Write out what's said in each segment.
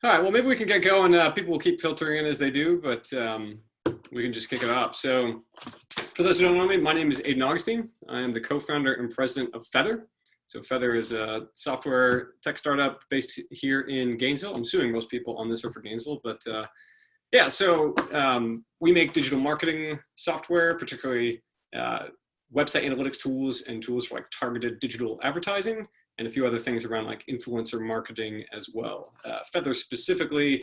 All right, well, maybe we can get going. People will keep filtering in as they do, but we can just kick it off. So for those who don't know me, my name is Aiden Augustine. I am the co-founder and president of Feathr. So Feathr is a software tech startup based here in Gainesville. I'm assuming most people on this are for Gainesville, but yeah, so we make digital marketing software, particularly website analytics tools and tools for like targeted digital advertising, and a few other things around like influencer marketing as well. Feathr specifically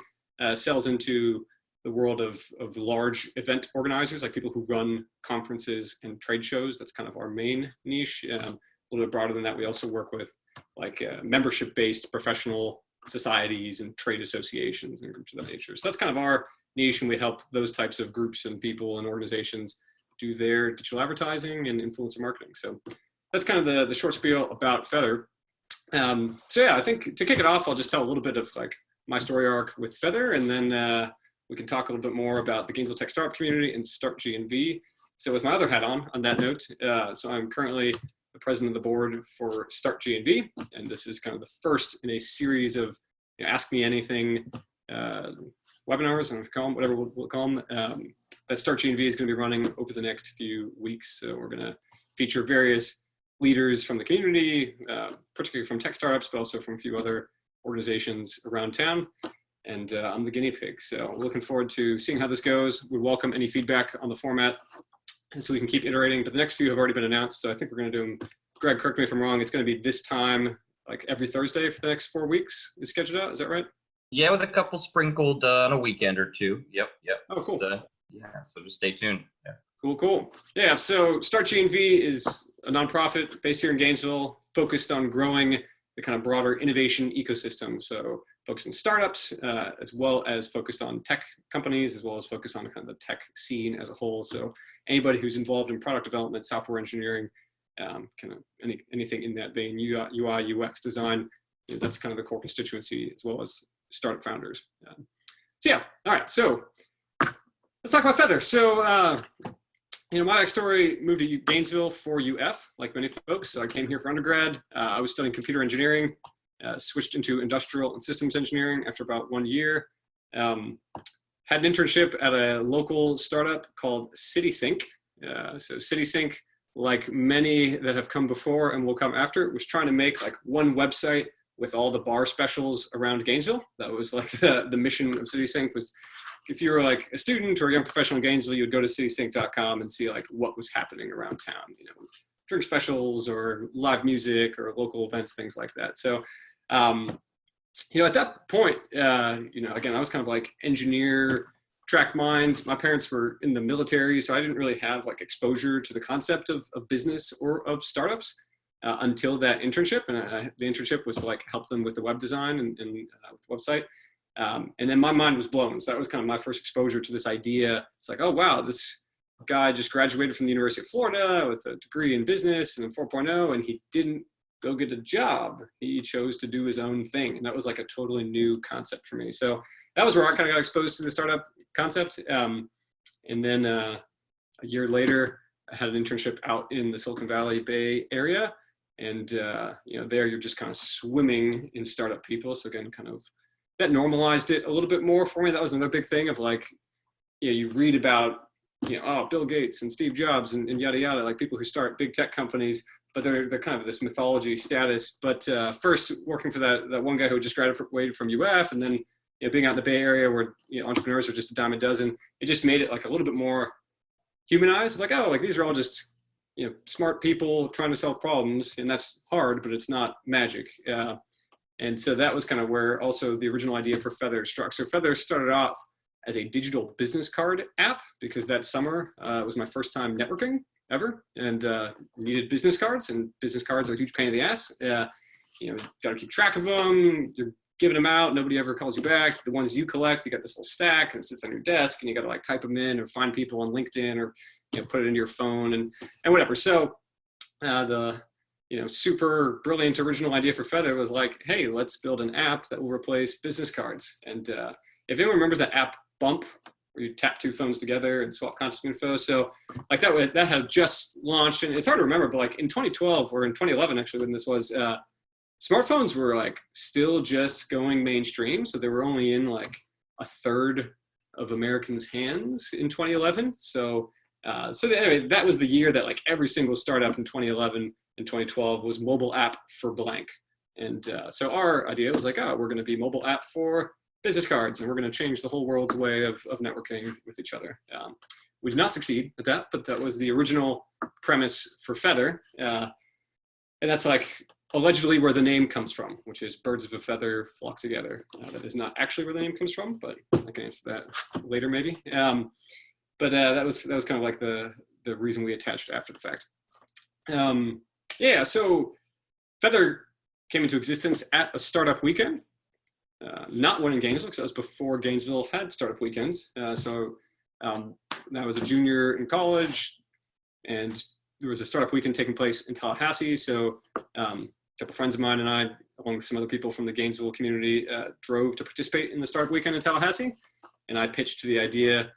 sells into the world of large event organizers, like people who run conferences and trade shows. That's kind of our main niche. A little bit broader than that, we also work with like membership-based professional societies and trade associations and groups of that nature. So that's kind of our niche, and we help those types of groups and people and organizations do their digital advertising and influencer marketing. So that's kind of the short spiel about Feathr. So yeah, I think to kick it off, I'll just tell a little bit of like my story arc with Feathr, and then we can talk a little bit more about the Gainesville tech startup community and StartGNV. So with my other hat on that note, so I'm currently the president of the board for StartGNV, and this is kind of the first in a series of Ask Me Anything webinars, and whatever we'll call them, that StartGNV is going to be running over the next few weeks. So we're going to feature various leaders from the community, particularly from tech startups, but also from a few other organizations around town. And I'm the guinea pig. So looking forward to seeing how this goes. We welcome any feedback on the format, and so we can keep iterating. But the next few have already been announced. So I think we're going to do them. Greg, correct me if I'm wrong. It's going to be this time, like every Thursday for the next 4 weeks is scheduled out. Is that right? Yeah, with a couple sprinkled on a weekend or two. Yep. Oh, cool. Yeah, so just stay tuned. Yeah. Cool. Yeah, so StartGNV is a nonprofit based here in Gainesville, focused on growing the kind of broader innovation ecosystem. So focused on startups, as well as focused on tech companies, as well as focused on kind of the tech scene as a whole. So anybody who's involved in product development, software engineering, kind of anything in that vein, UI, UX design, that's kind of the core constituency, as well as startup founders. So yeah, all right, so let's talk about Feathr. So, my backstory, moved to Gainesville for UF, like many folks. So I came here for undergrad. I was studying computer engineering, switched into industrial and systems engineering after about 1 year. Had an internship at a local startup called CitySync. So CitySync, like many that have come before and will come after, was trying to make like one website with all the bar specials around Gainesville. That was like the mission of CitySync. Was if you were like a student or a young professional in Gainesville, you would go to citysync.com and see like what was happening around town, drink specials or live music or local events, things like that. So, at that point, again, I was kind of like engineer track mind. My parents were in the military, so I didn't really have like exposure to the concept of business or of startups until that internship. And the internship was to like help them with the web design and with the website. And then my mind was blown. So that was kind of my first exposure to this idea. It's like, oh, wow, this guy just graduated from the University of Florida with a degree in business and a 4.0, and he didn't go get a job. He chose to do his own thing. And that was like a totally new concept for me. So that was where I kind of got exposed to the startup concept. And then a year later, I had an internship out in the Silicon Valley Bay area. And, there you're just kind of swimming in startup people. So again, kind of that normalized it a little bit more for me. That was another big thing of like, you read about, Bill Gates and Steve Jobs and yada, yada, like people who start big tech companies, but they're kind of this mythology status. But first working for that one guy who just graduated from UF, and then, being out in the Bay Area where, entrepreneurs are just a dime a dozen, it just made it like a little bit more humanized. Like, oh, like these are all just, smart people trying to solve problems, and that's hard, but it's not magic. And so that was kind of where also the original idea for Feathr struck. So Feathr started off as a digital business card app because that summer was my first time networking ever, and needed business cards, and business cards are a huge pain in the ass. Got to keep track of them. You're giving them out. Nobody ever calls you back. The ones you collect, you got this whole stack and it sits on your desk, and you got to like type them in or find people on LinkedIn or put it into your phone and whatever. So the super brilliant original idea for Feathr was like, hey, let's build an app that will replace business cards. And if anyone remembers that app Bump, where you tap two phones together and swap contact info. So like that had just launched, and it's hard to remember, but like in 2012 or in 2011, actually, when this was, smartphones were like still just going mainstream. So they were only in like a third of Americans' hands in 2011. So anyway, that was the year that like every single startup in 2011 and 2012 was mobile app for blank. And so our idea was like, oh, we're going to be mobile app for business cards, and we're going to change the whole world's way of networking with each other. We did not succeed at that, but that was the original premise for Feathr. And that's like allegedly where the name comes from, which is birds of a feather flock together. That is not actually where the name comes from, but I can answer that later maybe. But that was kind of like the reason we attached after the fact. Yeah, so Feathr came into existence at a startup weekend, not one in Gainesville, because that was before Gainesville had startup weekends. So I was a junior in college, and there was a startup weekend taking place in Tallahassee. So a couple friends of mine and I, along with some other people from the Gainesville community, drove to participate in the startup weekend in Tallahassee. And I pitched the idea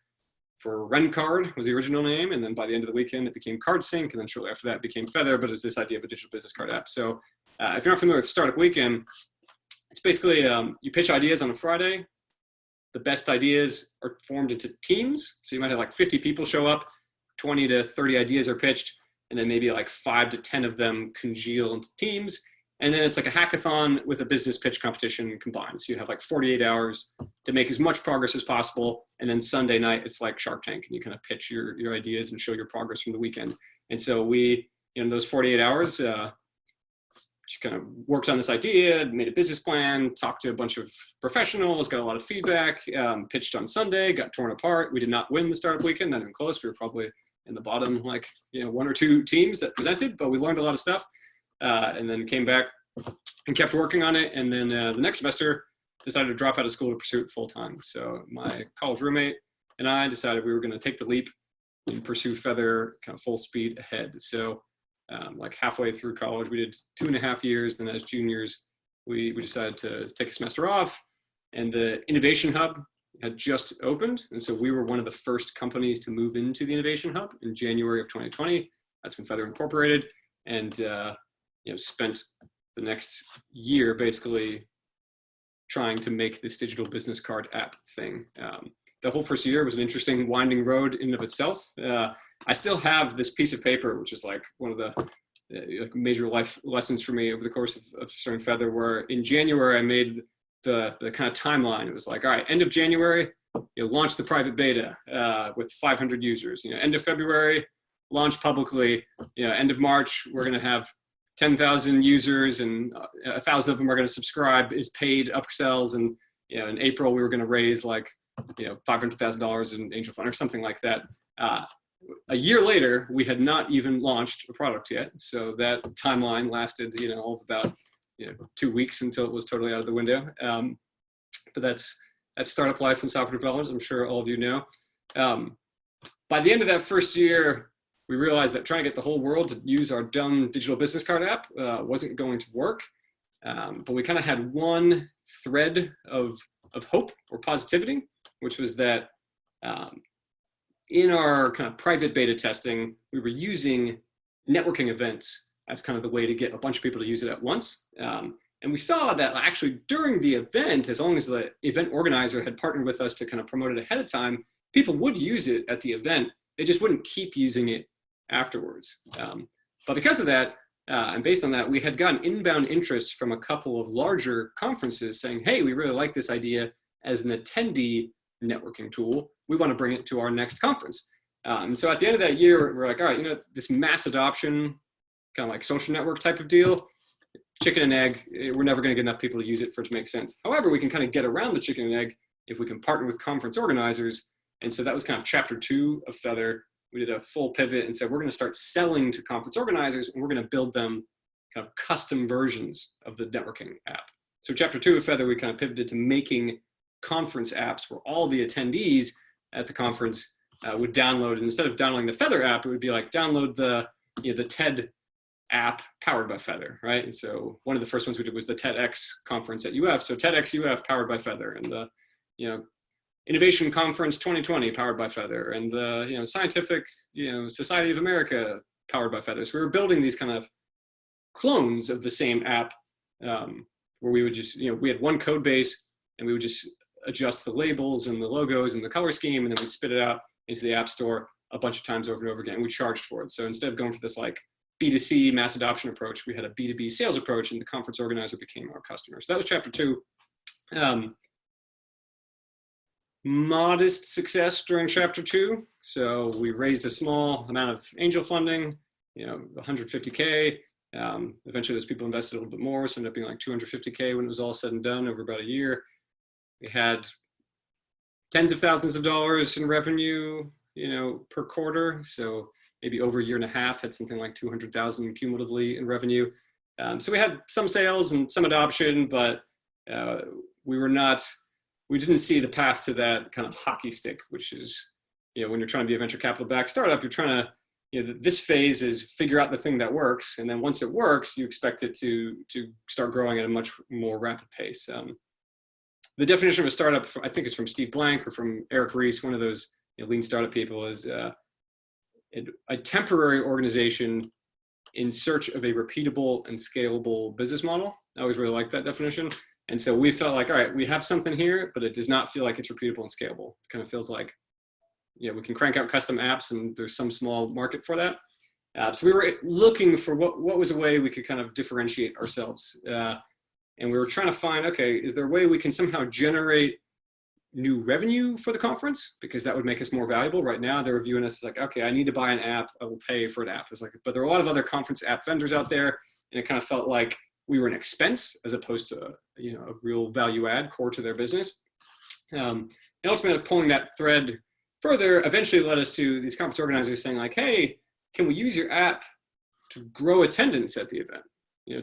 for RenCard was the original name. And then by the end of the weekend, it became CardSync. And then shortly after that, it became Feathr, but it was this idea of a digital business card app. So if you're not familiar with startup weekend, it's basically you pitch ideas on a Friday. The best ideas are formed into teams. So you might have like 50 people show up, 20 to 30 ideas are pitched, and then maybe like 5 to 10 of them congeal into teams. And then it's like a hackathon with a business pitch competition combined. So you have like 48 hours to make as much progress as possible. And then Sunday night, it's like Shark Tank, and you kind of pitch your ideas and show your progress from the weekend. And so we, in those 48 hours, she kind of worked on this idea, made a business plan, talked to a bunch of professionals, got a lot of feedback, pitched on Sunday, got torn apart. We did not win the startup weekend, not even close. We were probably in the bottom, like, 1 or 2 teams that presented, but we learned a lot of stuff, and then came back and kept working on it. And then the next semester decided to drop out of school to pursue it full time. So my college roommate and I decided we were going to take the leap and pursue Feathr kind of full speed ahead. So like halfway through college, we did 2.5 years. Then as juniors, we decided to take a semester off, and the Innovation Hub had just opened. And so we were one of the first companies to move into the Innovation Hub in January of 2020. That's when Feathr incorporated, and spent the next year basically trying to make this digital business card app thing. The whole first year was an interesting winding road in and of itself. I still have this piece of paper, which is like one of the major life lessons for me over the course of starting Feathr, where in January I made the kind of timeline. It was like, all right, end of January, launch the private beta with 500 users. End of February, launch publicly. End of March, we're going to have 10,000 users, and 1,000 of them are going to subscribe as paid upsells. And in April, we were going to raise like $500,000 in angel fund or something like that. A year later, we had not even launched a product yet. So that timeline lasted, all of about 2 weeks until it was totally out of the window. But that's startup life and software development, I'm sure all of you know. By the end of that first year, we realized that trying to get the whole world to use our dumb digital business card app wasn't going to work. But we kind of had one thread of hope or positivity, which was that in our kind of private beta testing, we were using networking events as kind of the way to get a bunch of people to use it at once. And we saw that actually during the event, as long as the event organizer had partnered with us to kind of promote it ahead of time, people would use it at the event. They just wouldn't keep using it afterwards. But because of that, and based on that, we had gotten inbound interest from a couple of larger conferences saying, hey, we really like this idea as an attendee networking tool. We want to bring it to our next conference. And so at the end of that year, we're like, all right, this mass adoption, kind of like social network type of deal, chicken and egg, we're never going to get enough people to use it for it to make sense. However, we can kind of get around the chicken and egg if we can partner with conference organizers. And so that was kind of chapter 2 of Feathr. We did a full pivot and said, we're going to start selling to conference organizers, and we're going to build them kind of custom versions of the networking app. So chapter 2 of Feathr, we kind of pivoted to making conference apps where all the attendees at the conference would download. And instead of downloading the Feathr app, it would be like download the TED app powered by Feathr, right? And so one of the first ones we did was the TEDx conference at UF. So TEDx UF powered by Feathr, and the Innovation Conference 2020 powered by Feathr, and the Scientific Society of America powered by Feathr. So we were building these kind of clones of the same app where we would just, we had one code base and we would just adjust the labels and the logos and the color scheme, and then we'd spit it out into the App Store a bunch of times over and over again. And we charged for it. So instead of going for this like B2C mass adoption approach, we had a B2B sales approach, and the conference organizer became our customer. So that was chapter 2. Modest success during chapter 2. So we raised a small amount of angel funding, 150K. Eventually those people invested a little bit more, so it ended up being like 250K when it was all said and done over about a year. We had tens of thousands of dollars in revenue, per quarter. So maybe over a year and a half had something like 200,000 cumulatively in revenue. So we had some sales and some adoption, but we didn't see the path to that kind of hockey stick, which is, when you're trying to be a venture capital backed startup, you're trying to, this phase is figure out the thing that works. And then once it works, you expect it to start growing at a much more rapid pace. The definition of a startup, I think is from Steve Blank or from Eric Ries, one of those lean startup people, is a temporary organization in search of a repeatable and scalable business model. I always really liked that definition. And so we felt like, all right, we have something here, but it does not feel like it's repeatable and scalable. It kind of feels like, we can crank out custom apps and there's some small market for that. So we were looking for what was a way we could kind of differentiate ourselves. And we were trying to find, okay, is there a way we can somehow generate new revenue for the conference? Because that would make us more valuable. Right now, they're viewing us like, okay, I need to buy an app. I will pay for an app. It's like, but there are a lot of other conference app vendors out there. And it kind of felt like we were an expense as opposed to, a real value add core to their business. And ultimately pulling that thread further eventually led us to these conference organizers saying like, hey, can we use your app to grow attendance at the event,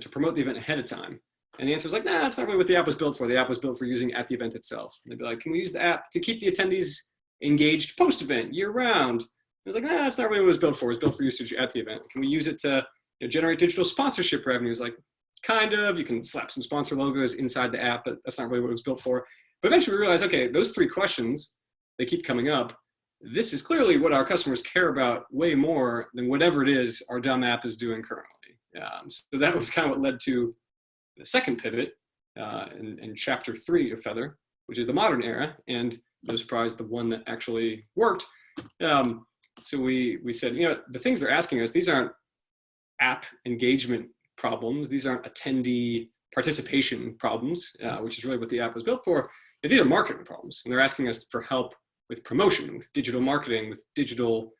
to promote the event ahead of time? And the answer was like, nah, that's not really what the app was built for. The app was built for using at the event itself. And they'd be like, can we use the app to keep the attendees engaged post-event year round? I was like, nah, that's not really what it was built for. It was built for usage at the event. Can we use it to generate digital sponsorship revenues? Like, kind of. You can slap some sponsor logos inside the app, but that's not really what it was built for. But eventually we realized, okay, those 3 questions, they keep coming up. This is clearly what our customers care about way more than whatever it is our dumb app is doing currently. So that was kind of what led to the second pivot in chapter 3 of Feathr, which is the modern era, and no surprise, the one that actually worked. So we said, the things they're asking us, these aren't app engagement problems. These aren't attendee participation problems, which is really what the app was built for. These are marketing problems. And they're asking us for help with promotion, with digital marketing, with digital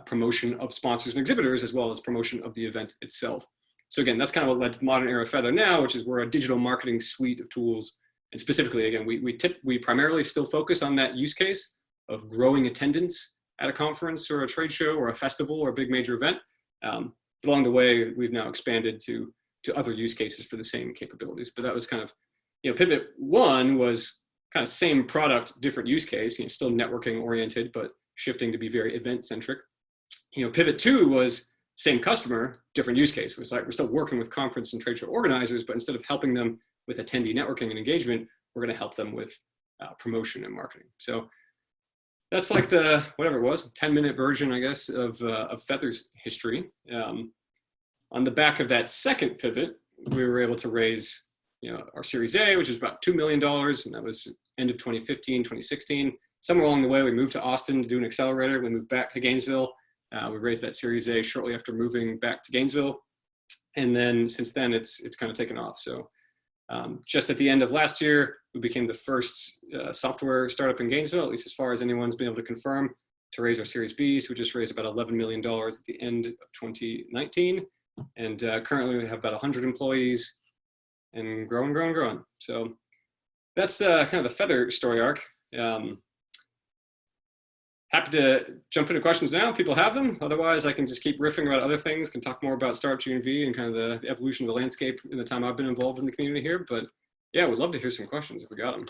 promotion of sponsors and exhibitors, as well as promotion of the event itself. So again, that's kind of what led to the modern era of Feathr now, which is we're a digital marketing suite of tools. And specifically, again, we primarily still focus on that use case of growing attendance at a conference or a trade show or a festival or a big major event. But along the way, we've now expanded to other use cases for the same capabilities. But that was kind of, pivot 1 was kind of same product, different use case, still networking oriented, but shifting to be very event centric. Pivot 2 was same customer, different use case. It was like, we're still working with conference and trade show organizers, but instead of helping them with attendee networking and engagement, we're going to help them with promotion and marketing. So that's like the, whatever it was, 10-minute version, I guess, of Feathr's history. On the back of that second pivot, we were able to raise, our Series A, which is about $2 million. And that was end of 2015, 2016. Somewhere along the way, we moved to Austin to do an accelerator. We moved back to Gainesville. We raised that Series A shortly after moving back to Gainesville. And then since then, it's kind of taken off. So just at the end of last year, we became the first software startup in Gainesville, at least as far as anyone's been able to confirm, to raise our Series B. So we just raised about $11 million at the end of 2019. And currently we have about 100 employees and growing. So that's kind of the Feathr story arc. Happy to jump into questions now if people have them. Otherwise, I can just keep riffing about other things, can talk more about startGNV and kind of the evolution of the landscape in the time I've been involved in the community here. But yeah, we'd love to hear some questions if we got them.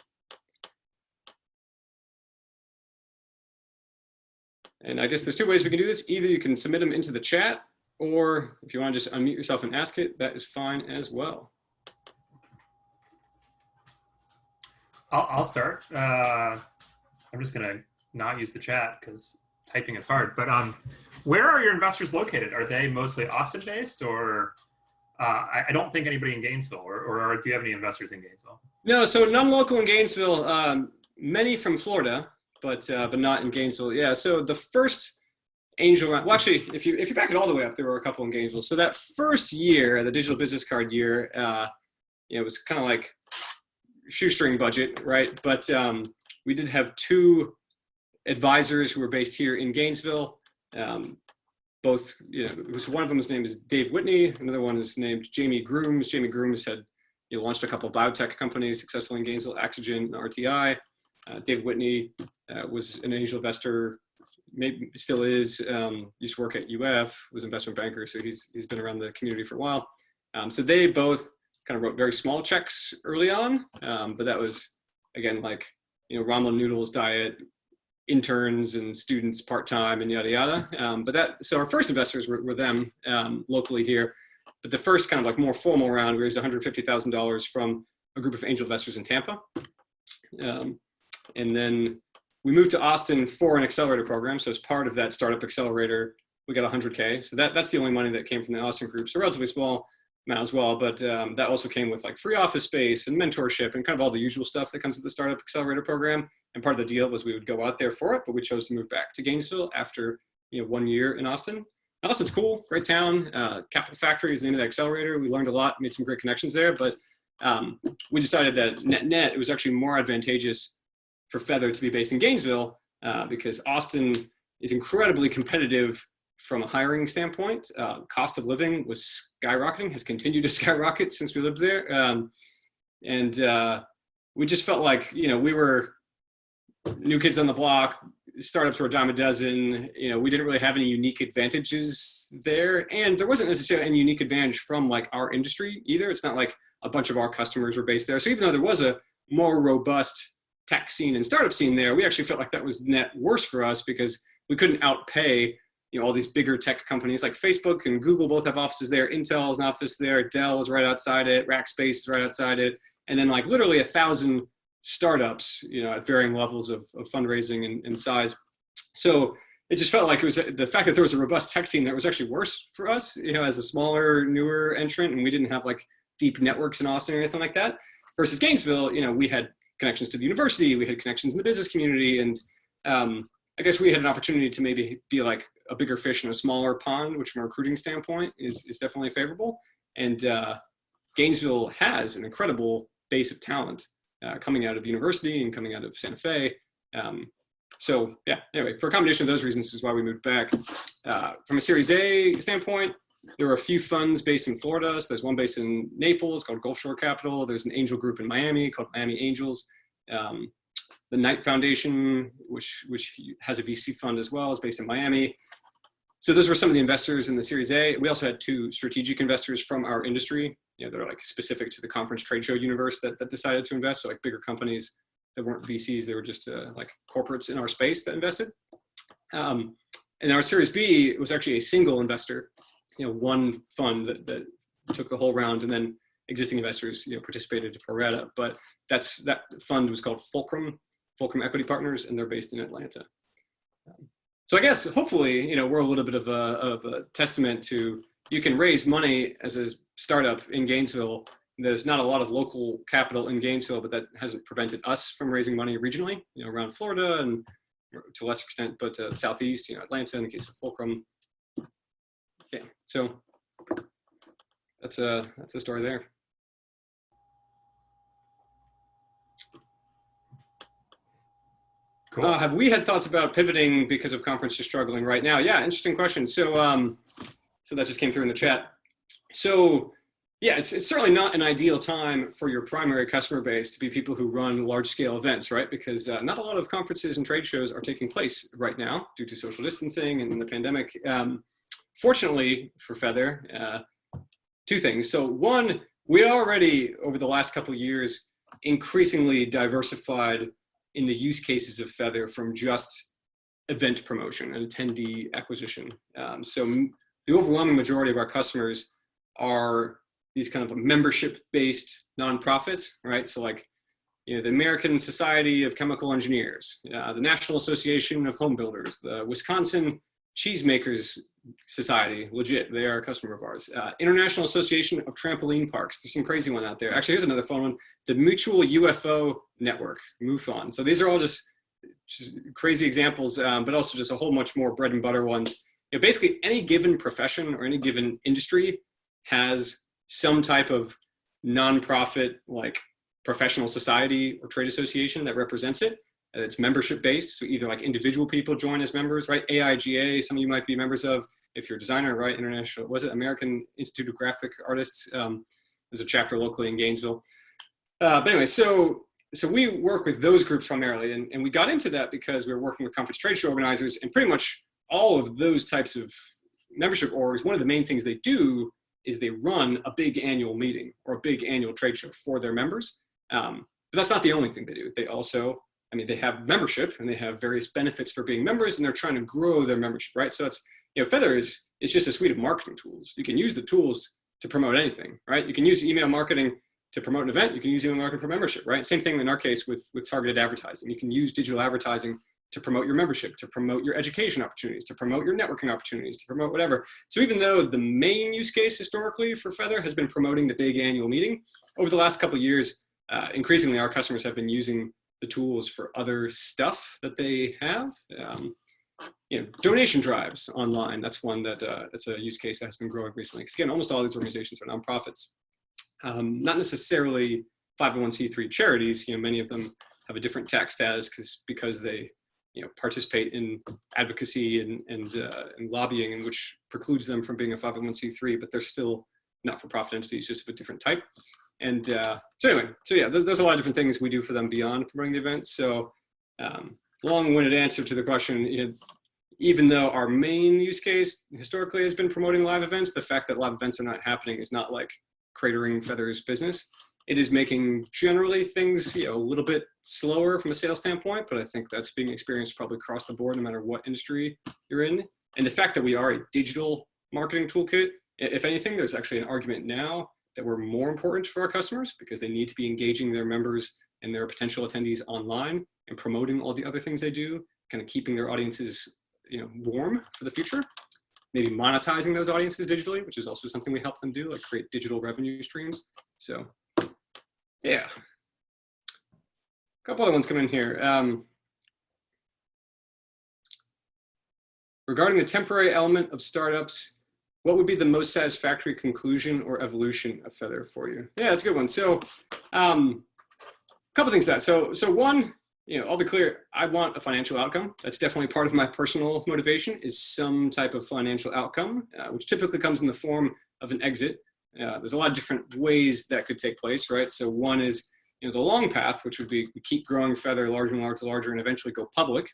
And I guess there's 2 ways we can do this. Either you can submit them into the chat, or if you want to just unmute yourself and ask it, that is fine as well. I'll start. I'm just going to not use the chat because typing is hard. But where are your investors located? Are they mostly Austin-based, or I don't think anybody in Gainesville, or do you have any investors in Gainesville? No, so none local in Gainesville. Many from Florida, but not in Gainesville. Yeah. So the first angel round. Well, actually, if you back it all the way up, there were a couple in Gainesville. So that first year, the digital business card year, it was kind of like shoestring budget, right? But we did have two advisors who were based here in Gainesville. Both, one of them was named Dave Whitney. Another one is named Jamie Grooms. Jamie Grooms had launched a couple of biotech companies successfully in Gainesville, Axogen and RTI. Dave Whitney was an angel investor, maybe still is. Used to work at UF, was an investment banker, so he's been around the community for a while. So they both kind of wrote very small checks early on, but that was, again, like, ramen noodles diet, interns and students part-time and yada yada. So our first investors were them locally here. But the first kind of like more formal round, we raised $150,000 from a group of angel investors in Tampa. And then we moved to Austin for an accelerator program. So as part of that startup accelerator, we got 100K. So that's the only money that came from the Austin group. So relatively small amount as well. But that also came with like free office space and mentorship and kind of all the usual stuff that comes with the startup accelerator program. And part of the deal was we would go out there for it, but we chose to move back to Gainesville after 1 year in Austin. Austin's cool, great town. Capital Factory is the name of the accelerator. We learned a lot, made some great connections there, but we decided that net it was actually more advantageous for Feathr to be based in Gainesville because Austin is incredibly competitive from a hiring standpoint. Cost of living was skyrocketing, has continued to skyrocket since we lived there. And we just felt like, we were new kids on the block, startups were a dime a dozen. We didn't really have any unique advantages there. And there wasn't necessarily any unique advantage from like our industry either. It's not like a bunch of our customers were based there. So even though there was a more robust tech scene and startup scene there, we actually felt like that was net worse for us because we couldn't outpay all these bigger tech companies like Facebook and Google both have offices there. Intel has an office there. Dell is right outside it. Rackspace is right outside it. And then like literally 1,000 startups, at varying levels of fundraising and size. So it just felt like it was the fact that there was a robust tech scene that was actually worse for us, as a smaller, newer entrant, and we didn't have like deep networks in Austin or anything like that. Versus Gainesville, we had connections to the university, we had connections in the business community, and I guess we had an opportunity to maybe be like a bigger fish in a smaller pond, which from a recruiting standpoint is definitely favorable. And Gainesville has an incredible base of talent coming out of the university and coming out of Santa Fe. So yeah, anyway, for a combination of those reasons is why we moved back. From a Series A standpoint, there were a few funds based in Florida. So there's one based in Naples called Gulf Shore Capital. There's an angel group in Miami called Miami Angels. The Knight Foundation, which has a VC fund as well, is based in Miami. So those were some of the investors in the Series A. We also had two strategic investors from our industry, that are like specific to the conference trade show universe that decided to invest. So like bigger companies that weren't VCs, they were just like corporates in our space that invested. And our Series B was actually a single investor, one fund that took the whole round, and then existing investors, participated pro rata. But that fund was called Fulcrum Equity Partners, and they're based in Atlanta. So I guess hopefully, we're a little bit of a testament to you can raise money as a startup in Gainesville. There's not a lot of local capital in Gainesville, but that hasn't prevented us from raising money regionally, around Florida and to a lesser extent, but Southeast, Atlanta in the case of Fulcrum. Yeah, so that's the story there. Cool. Have we had thoughts about pivoting because of conferences struggling right now? Yeah, interesting question. So that just came through in the chat. So yeah, it's certainly not an ideal time for your primary customer base to be people who run large scale events, right? Because not a lot of conferences and trade shows are taking place right now due to social distancing and the pandemic. Fortunately for Feathr, two things. So one, we already over the last couple of years increasingly diversified in the use cases of Feathr from just event promotion and attendee acquisition. So the overwhelming majority of our customers are these kind of membership-based nonprofits, right? So like, the American Society of Chemical Engineers, the National Association of Home Builders, the Wisconsin Cheesemakers Society, legit, they are a customer of ours. International Association of Trampoline Parks. There's some crazy one out there. Actually, here's another fun one. The Mutual UFO Network, MUFON. So these are all just crazy examples, but also just a whole much more bread and butter ones. You know, basically any given profession or any given industry has some type of nonprofit, like professional society or trade association that represents it. It's membership based, so either like individual people join as members, right? AIGA, some of you might be members of, if you're a designer, right? International, was it American Institute of Graphic Artists? There's a chapter locally in Gainesville. But anyway, so we work with those groups primarily, and we got into that because we were working with conference trade show organizers, and pretty much all of those types of membership orgs, one of the main things they do is they run a big annual meeting or a big annual trade show for their members. But that's not the only thing they do. They also, I mean, they have membership and they have various benefits for being members, and they're trying to grow their membership, right? So it's, you know, Feathr is just a suite of marketing tools. You can use the tools to promote anything, right? You can use email marketing to promote an event. You can use email marketing for membership, right? Same thing in our case with targeted advertising. You can use digital advertising to promote your membership, to promote your education opportunities, to promote your networking opportunities, to promote whatever. So even though the main use case historically for Feathr has been promoting the big annual meeting, over the last couple of years, increasingly our customers have been using the tools for other stuff that they have. You know, donation drives online. That's one that's a use case that has been growing recently. Because again, almost all these organizations are nonprofits, not necessarily 501c3 charities. You know, many of them have a different tax status because they, you know, participate in advocacy and lobbying, and which precludes them from being a 501c3, but they're still not-for-profit entities, just of a different type. And so anyway, so yeah, there's a lot of different things we do for them beyond promoting the events. So long-winded answer to the question, you know, even though our main use case historically has been promoting live events, the fact that live events are not happening is not like cratering Feathr's business. It is making generally things, you know, a little bit slower from a sales standpoint, but I think that's being experienced probably across the board, no matter what industry you're in. And the fact that we are a digital marketing toolkit, if anything, there's actually an argument now that we're more important for our customers because they need to be engaging their members and their potential attendees online and promoting all the other things they do, kind of keeping their audiences, you know, warm for the future. Maybe monetizing those audiences digitally, which is also something we help them do, like create digital revenue streams. So yeah, a couple other ones come in here. Regarding the temporary element of startups, what would be the most satisfactory conclusion or evolution of Feathr for you? Yeah, that's a good one. So a couple things to that. So one, you know, I'll be clear, I want a financial outcome. That's definitely part of my personal motivation, is some type of financial outcome, which typically comes in the form of an exit. There's a lot of different ways that could take place, right? So one is, you know, the long path, which would be we keep growing Feathr larger and larger and eventually go public.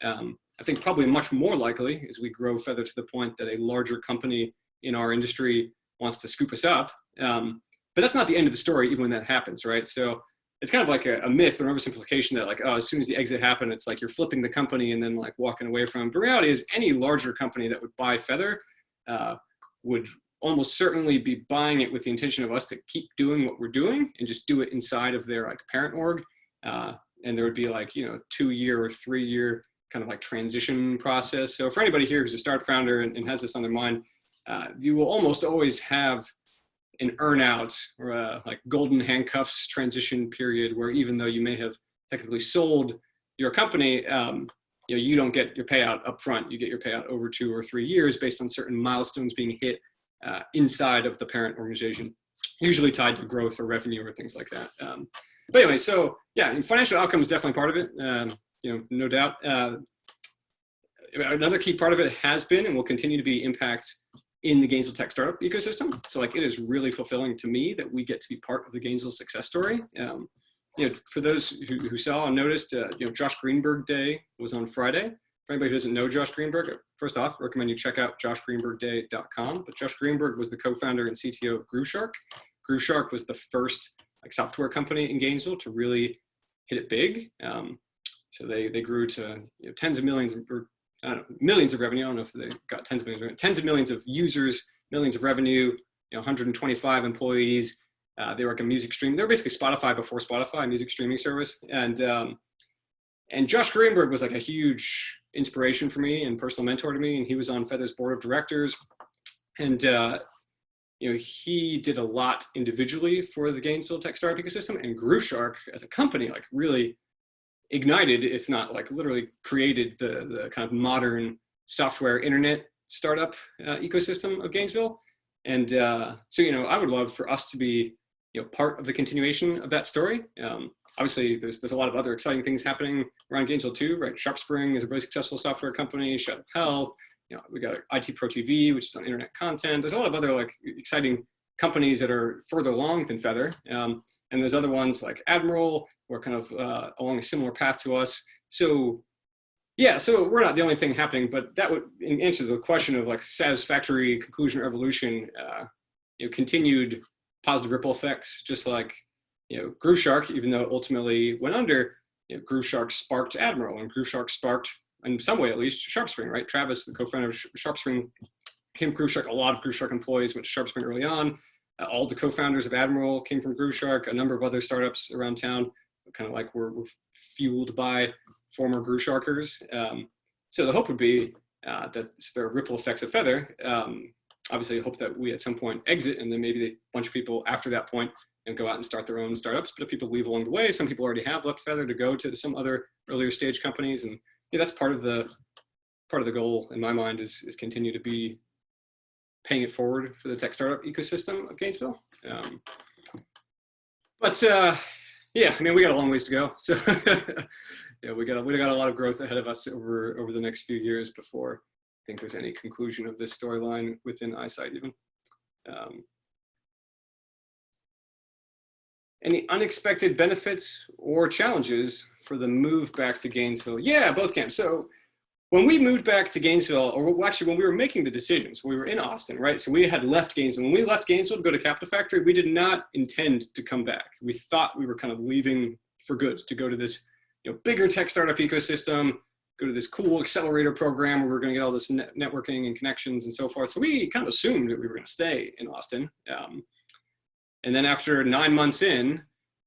I think probably much more likely is we grow Feathr to the point that a larger company in our industry wants to scoop us up. But that's not the end of the story, even when that happens, right? So it's kind of like a myth or oversimplification that like, oh, as soon as the exit happened, it's like you're flipping the company and then like walking away from it. But the reality is any larger company that would buy Feathr would almost certainly be buying it with the intention of us to keep doing what we're doing and just do it inside of their like parent org. And there would be like, you know, 2-year or 3-year kind of like transition process. So for anybody here who's a startup founder and has this on their mind, you will almost always have an earnout or a like golden handcuffs transition period where even though you may have technically sold your company, you know, you don't get your payout up front. You get your payout over 2 or 3 years based on certain milestones being hit inside of the parent organization, usually tied to growth or revenue or things like that. But anyway, so yeah, and financial outcome is definitely part of it, you know, no doubt. Another key part of it has been and will continue to be impact in the Gainesville tech startup ecosystem. So like it is really fulfilling to me that we get to be part of the Gainesville success story. You know, for those who saw and noticed, you know, Josh Greenberg Day was on Friday. For anybody who doesn't know Josh Greenberg, first off, recommend you check out joshgreenbergday.com. But Josh Greenberg was the co-founder and CTO of GrooveShark. GrooveShark was the first like software company in Gainesville to really hit it big. So they grew to, you know, tens of millions, or I don't know, millions of revenue. I don't know if they got tens of millions, tens of millions of users, millions of revenue, you know, 125 employees. They were like a music stream. They were basically Spotify before Spotify, a music streaming service. And And Josh Greenberg was like a huge inspiration for me and personal mentor to me. And he was on Feathr's board of directors. And, he did a lot individually for the Gainesville tech startup ecosystem, and GrooveShark as a company, like really ignited, if not like literally created the kind of modern software internet startup ecosystem of Gainesville. And so, I would love for us to be, part of the continuation of that story. Obviously, there's a lot of other exciting things happening around Gainesville too, right? SharpSpring is a very successful software company. Shut Up Health, we got IT Pro TV, which is on internet content. There's a lot of other like exciting companies that are further along than Feathr, and there's other ones like Admiral, who are kind of along a similar path to us. So yeah, so we're not the only thing happening, but that would in answer to the question of like satisfactory conclusion or evolution, continued positive ripple effects, just like GrooveShark, even though it ultimately went under, GrooveShark sparked Admiral, and GrooveShark sparked, in some way at least, SharpSpring, right? Travis, the co-founder of SharpSpring, came from GrooveShark. A lot of GrooveShark employees went to SharpSpring early on. All the co-founders of Admiral came from GrooveShark. A number of other startups around town kind of like were fueled by former GrooveSharkers. So the hope would be that there are ripple effects of Feathr. Obviously, I hope that we at some point exit, and then maybe a bunch of people after that point and go out and start their own startups. But if people leave along the way, some people already have left Feathr to go to some other earlier stage companies, and that's part of the goal in my mind is continue to be paying it forward for the tech startup ecosystem of Gainesville. But yeah, I mean, we got a long ways to go. So yeah, we got a lot of growth ahead of us over the next few years before I think there's any conclusion of this storyline within eyesight even. Any unexpected benefits or challenges for the move back to Gainesville? Yeah, both camps. So when we moved back to Gainesville, or actually when we were making the decisions, we were in Austin, right? So we had left Gainesville. When we left Gainesville to go to Capital Factory, we did not intend to come back. We thought we were kind of leaving for good to go to this bigger tech startup ecosystem, go to this cool accelerator program where we're going to get all this networking and connections and so forth. So we kind of assumed that we were going to stay in Austin. And then after 9 months in, it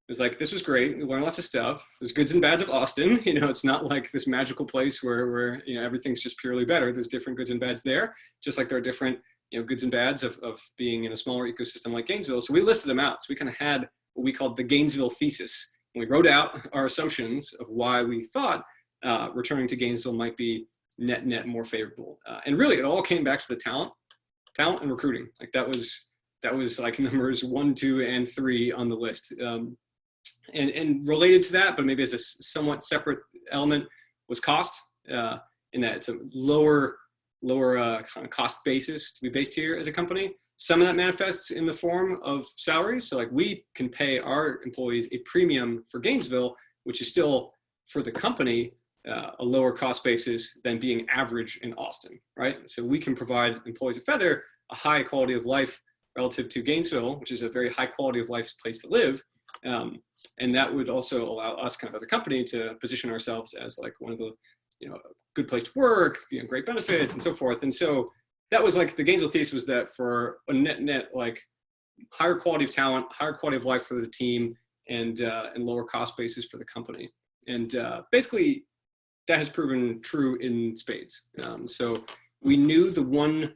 was like, this was great. We learned lots of stuff. There's goods and bads of Austin. It's not like this magical place where everything's just purely better. There's different goods and bads there, just like there are different goods and bads of being in a smaller ecosystem like Gainesville. So we listed them out. So we kind of had what we called the Gainesville thesis. And we wrote out our assumptions of why we thought returning to Gainesville might be net more favorable. And really, it all came back to the talent and recruiting. Like that was like numbers 1, 2, and 3 on the list. And related to that, but maybe as a somewhat separate element, was cost. In that it's a lower kind of cost basis to be based here as a company. Some of that manifests in the form of salaries. So like we can pay our employees a premium for Gainesville, which is still for the company a lower cost basis than being average in Austin, right? So we can provide employees of Feathr a high quality of life relative to Gainesville, which is a very high quality of life place to live. And that would also allow us kind of as a company to position ourselves as like one of the, good place to work, great benefits and so forth. And so that was like the Gainesville thesis was that for a net, like higher quality of talent, higher quality of life for the team and lower cost basis for the company. And basically that has proven true in spades. So we knew the one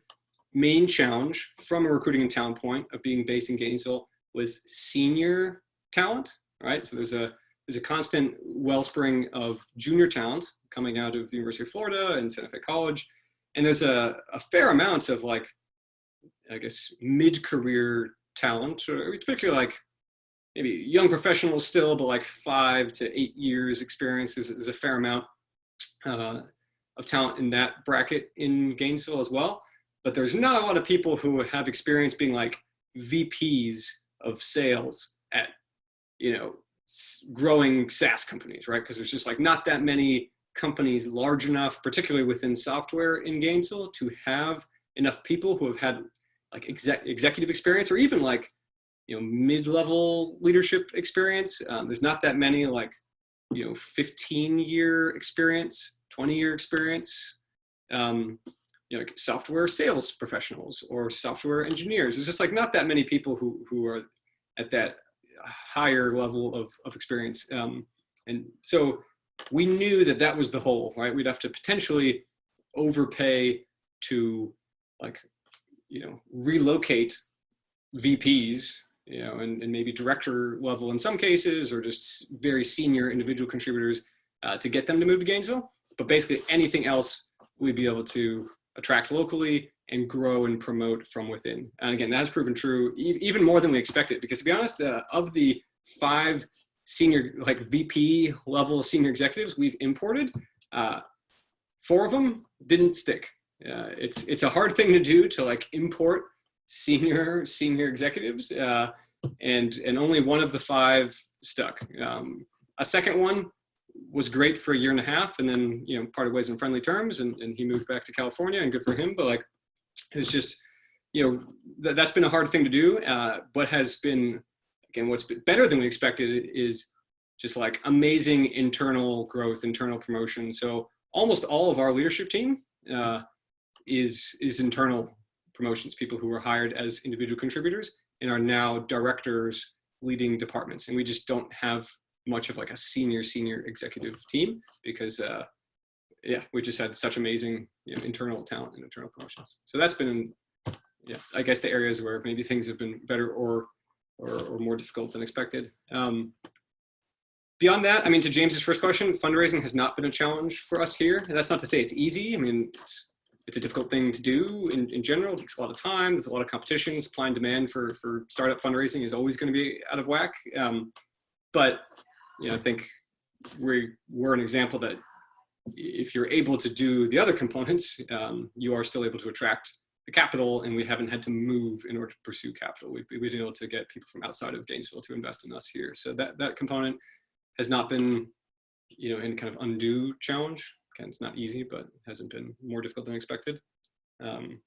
main challenge from a recruiting and talent point of being based in Gainesville was senior talent, right? So there's a constant wellspring of junior talent coming out of the University of Florida and Santa Fe College. And there's a fair amount of like, I guess, mid-career talent, or particularly like maybe young professionals still, but like 5 to 8 years experience is a fair amount of talent in that bracket in Gainesville as well. But there's not a lot of people who have experience being like VPs of sales at, growing SaaS companies, right? Because there's just like not that many companies large enough, particularly within software in Gainesville, to have enough people who have had like executive experience or even like, mid-level leadership experience. There's not that many like, 15-year experience, 20-year experience, like software sales professionals or software engineers. There's just like not that many people who are at that higher level of experience. And so we knew that that was the hole, right? We'd have to potentially overpay to relocate VPs, and maybe director level in some cases, or just very senior individual contributors to get them to move to Gainesville. But basically anything else we'd be able to attract locally and grow and promote from within. And again, that has proven true even more than we expected, because to be honest, of the 5 senior, VP level senior executives we've imported, 4 of them didn't stick. It's a hard thing to do to import senior executives, and only one of the 5 stuck. A second one was great for 1.5 years, and then parted ways on friendly terms, and he moved back to California, and good for him. But it's just that's been a hard thing to do. But has been, again, what's been better than we expected is just amazing internal growth, internal promotion. So almost all of our leadership team is internal promotions, people who were hired as individual contributors and are now directors leading departments. And we just don't have much of a senior executive team because we just had such amazing internal talent and internal promotions. So that's been, I guess, the areas where maybe things have been better or more difficult than expected. Beyond that, to James's first question, fundraising has not been a challenge for us here. And that's not to say it's easy. It's a difficult thing to do in general. It takes a lot of time. There's a lot of competition. Supply and demand for startup fundraising is always going to be out of whack. But I think we're an example that if you're able to do the other components, you are still able to attract the capital, and we haven't had to move in order to pursue capital. We've been able to get people from outside of Gainesville to invest in us here. So that component has not been, any kind of undue challenge. Again, it's not easy, but it hasn't been more difficult than expected. I'm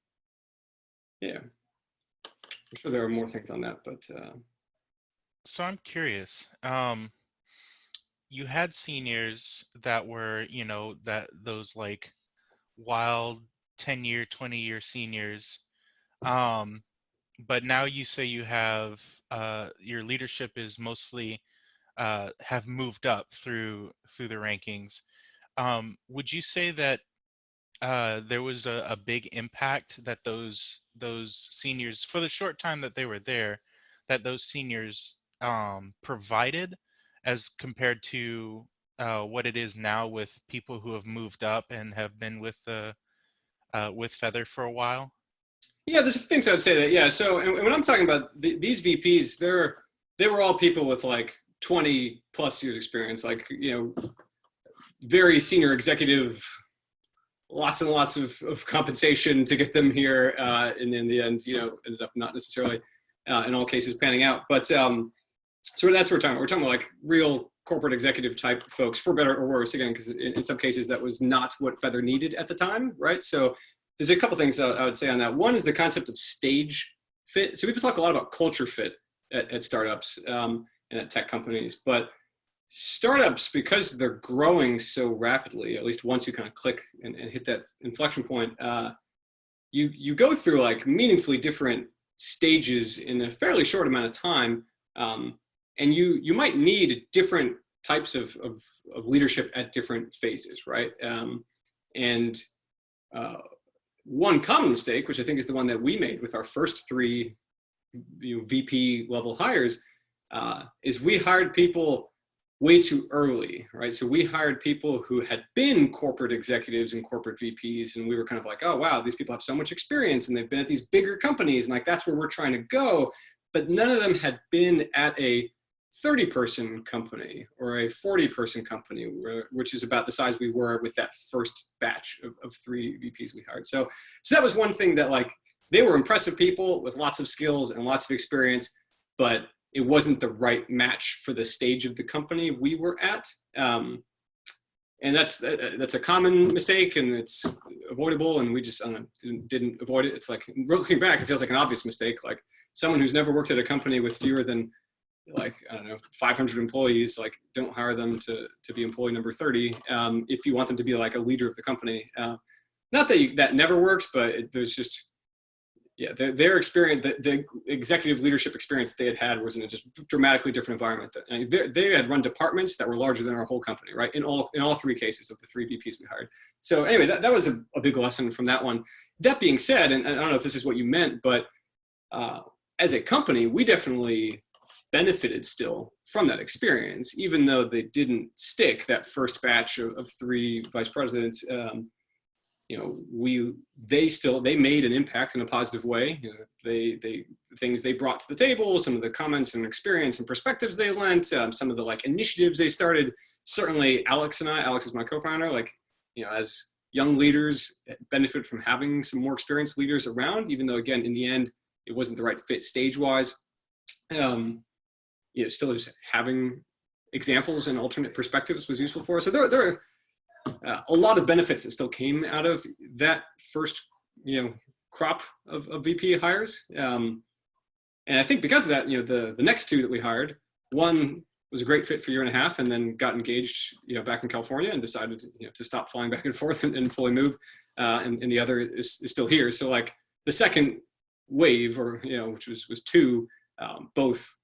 sure there are more things on that, but. So I'm curious. You had seniors that were, those wild 10-year, 20-year seniors. But now you say you have your leadership is mostly have moved up through the rankings. Would you say that there was a big impact that those seniors, for the short time that they were there, that those seniors provided as compared to what it is now with people who have moved up and have been with Feathr for a while? Yeah, there's things I would say that, yeah. So, and when I'm talking about these VPs, they were all people with 20 plus years experience, very senior executive, lots and lots of compensation to get them here. And in the end, ended up not necessarily in all cases panning out. But so that's what we're talking about. We're talking about real corporate executive type folks, for better or worse, again, because in some cases that was not what Feathr needed at the time, right? So there's a couple things I would say on that. One is the concept of stage fit. So we talk a lot about culture fit at startups and at tech companies, but startups, because they're growing so rapidly, at least once you kind of click and hit that inflection point, you go through meaningfully different stages in a fairly short amount of time. And you might need different types of leadership at different phases, right? And one common mistake, which I think is the one that we made with our first 3 VP level hires, is we hired people way too early, right? So we hired people who had been corporate executives and corporate VPs, and we were kind of oh, wow, these people have so much experience and they've been at these bigger companies, and that's where we're trying to go. But none of them had been at a 30-person company or a 40-person company, which is about the size we were with that first batch of 3 VPs we hired. So that was one thing that they were impressive people with lots of skills and lots of experience, but it wasn't the right match for the stage of the company we were at. And that's a common mistake, and it's avoidable, and we just didn't avoid it. It's looking back, it feels like an obvious mistake. Someone who's never worked at a company with fewer than 500 employees, don't hire them to be employee number 30 if you want them to be a leader of the company. Not that that never works, but there's just yeah, their experience, the executive leadership experience that they had was in a just dramatically different environment. They had run departments that were larger than our whole company, right? In all three cases of the 3 VPs we hired. So anyway, that was a big lesson from that one. That being said, and I don't know if this is what you meant, but as a company, we definitely benefited still from that experience, even though they didn't stick that first batch of 3 vice presidents. You know, they made an impact in a positive way. You know, the things they brought to the table, some of the comments and experience and perspectives they lent, some of the like initiatives they started. Certainly, Alex is my co-founder. Like, you know, as young leaders, benefit from having some more experienced leaders around. Even though, again, in the end, it wasn't the right fit stage-wise. You know, still just having examples and alternate perspectives was useful for us. So there are a lot of benefits that still came out of that first, you know, crop of VP hires. And I think because of that, you know, the next 2 that we hired, one was a great fit for a year and a half and then got engaged, you know, back in California and decided, you know, to stop flying back and forth and fully move. And the other is still here. So like the second wave, or, you know, which was 2, both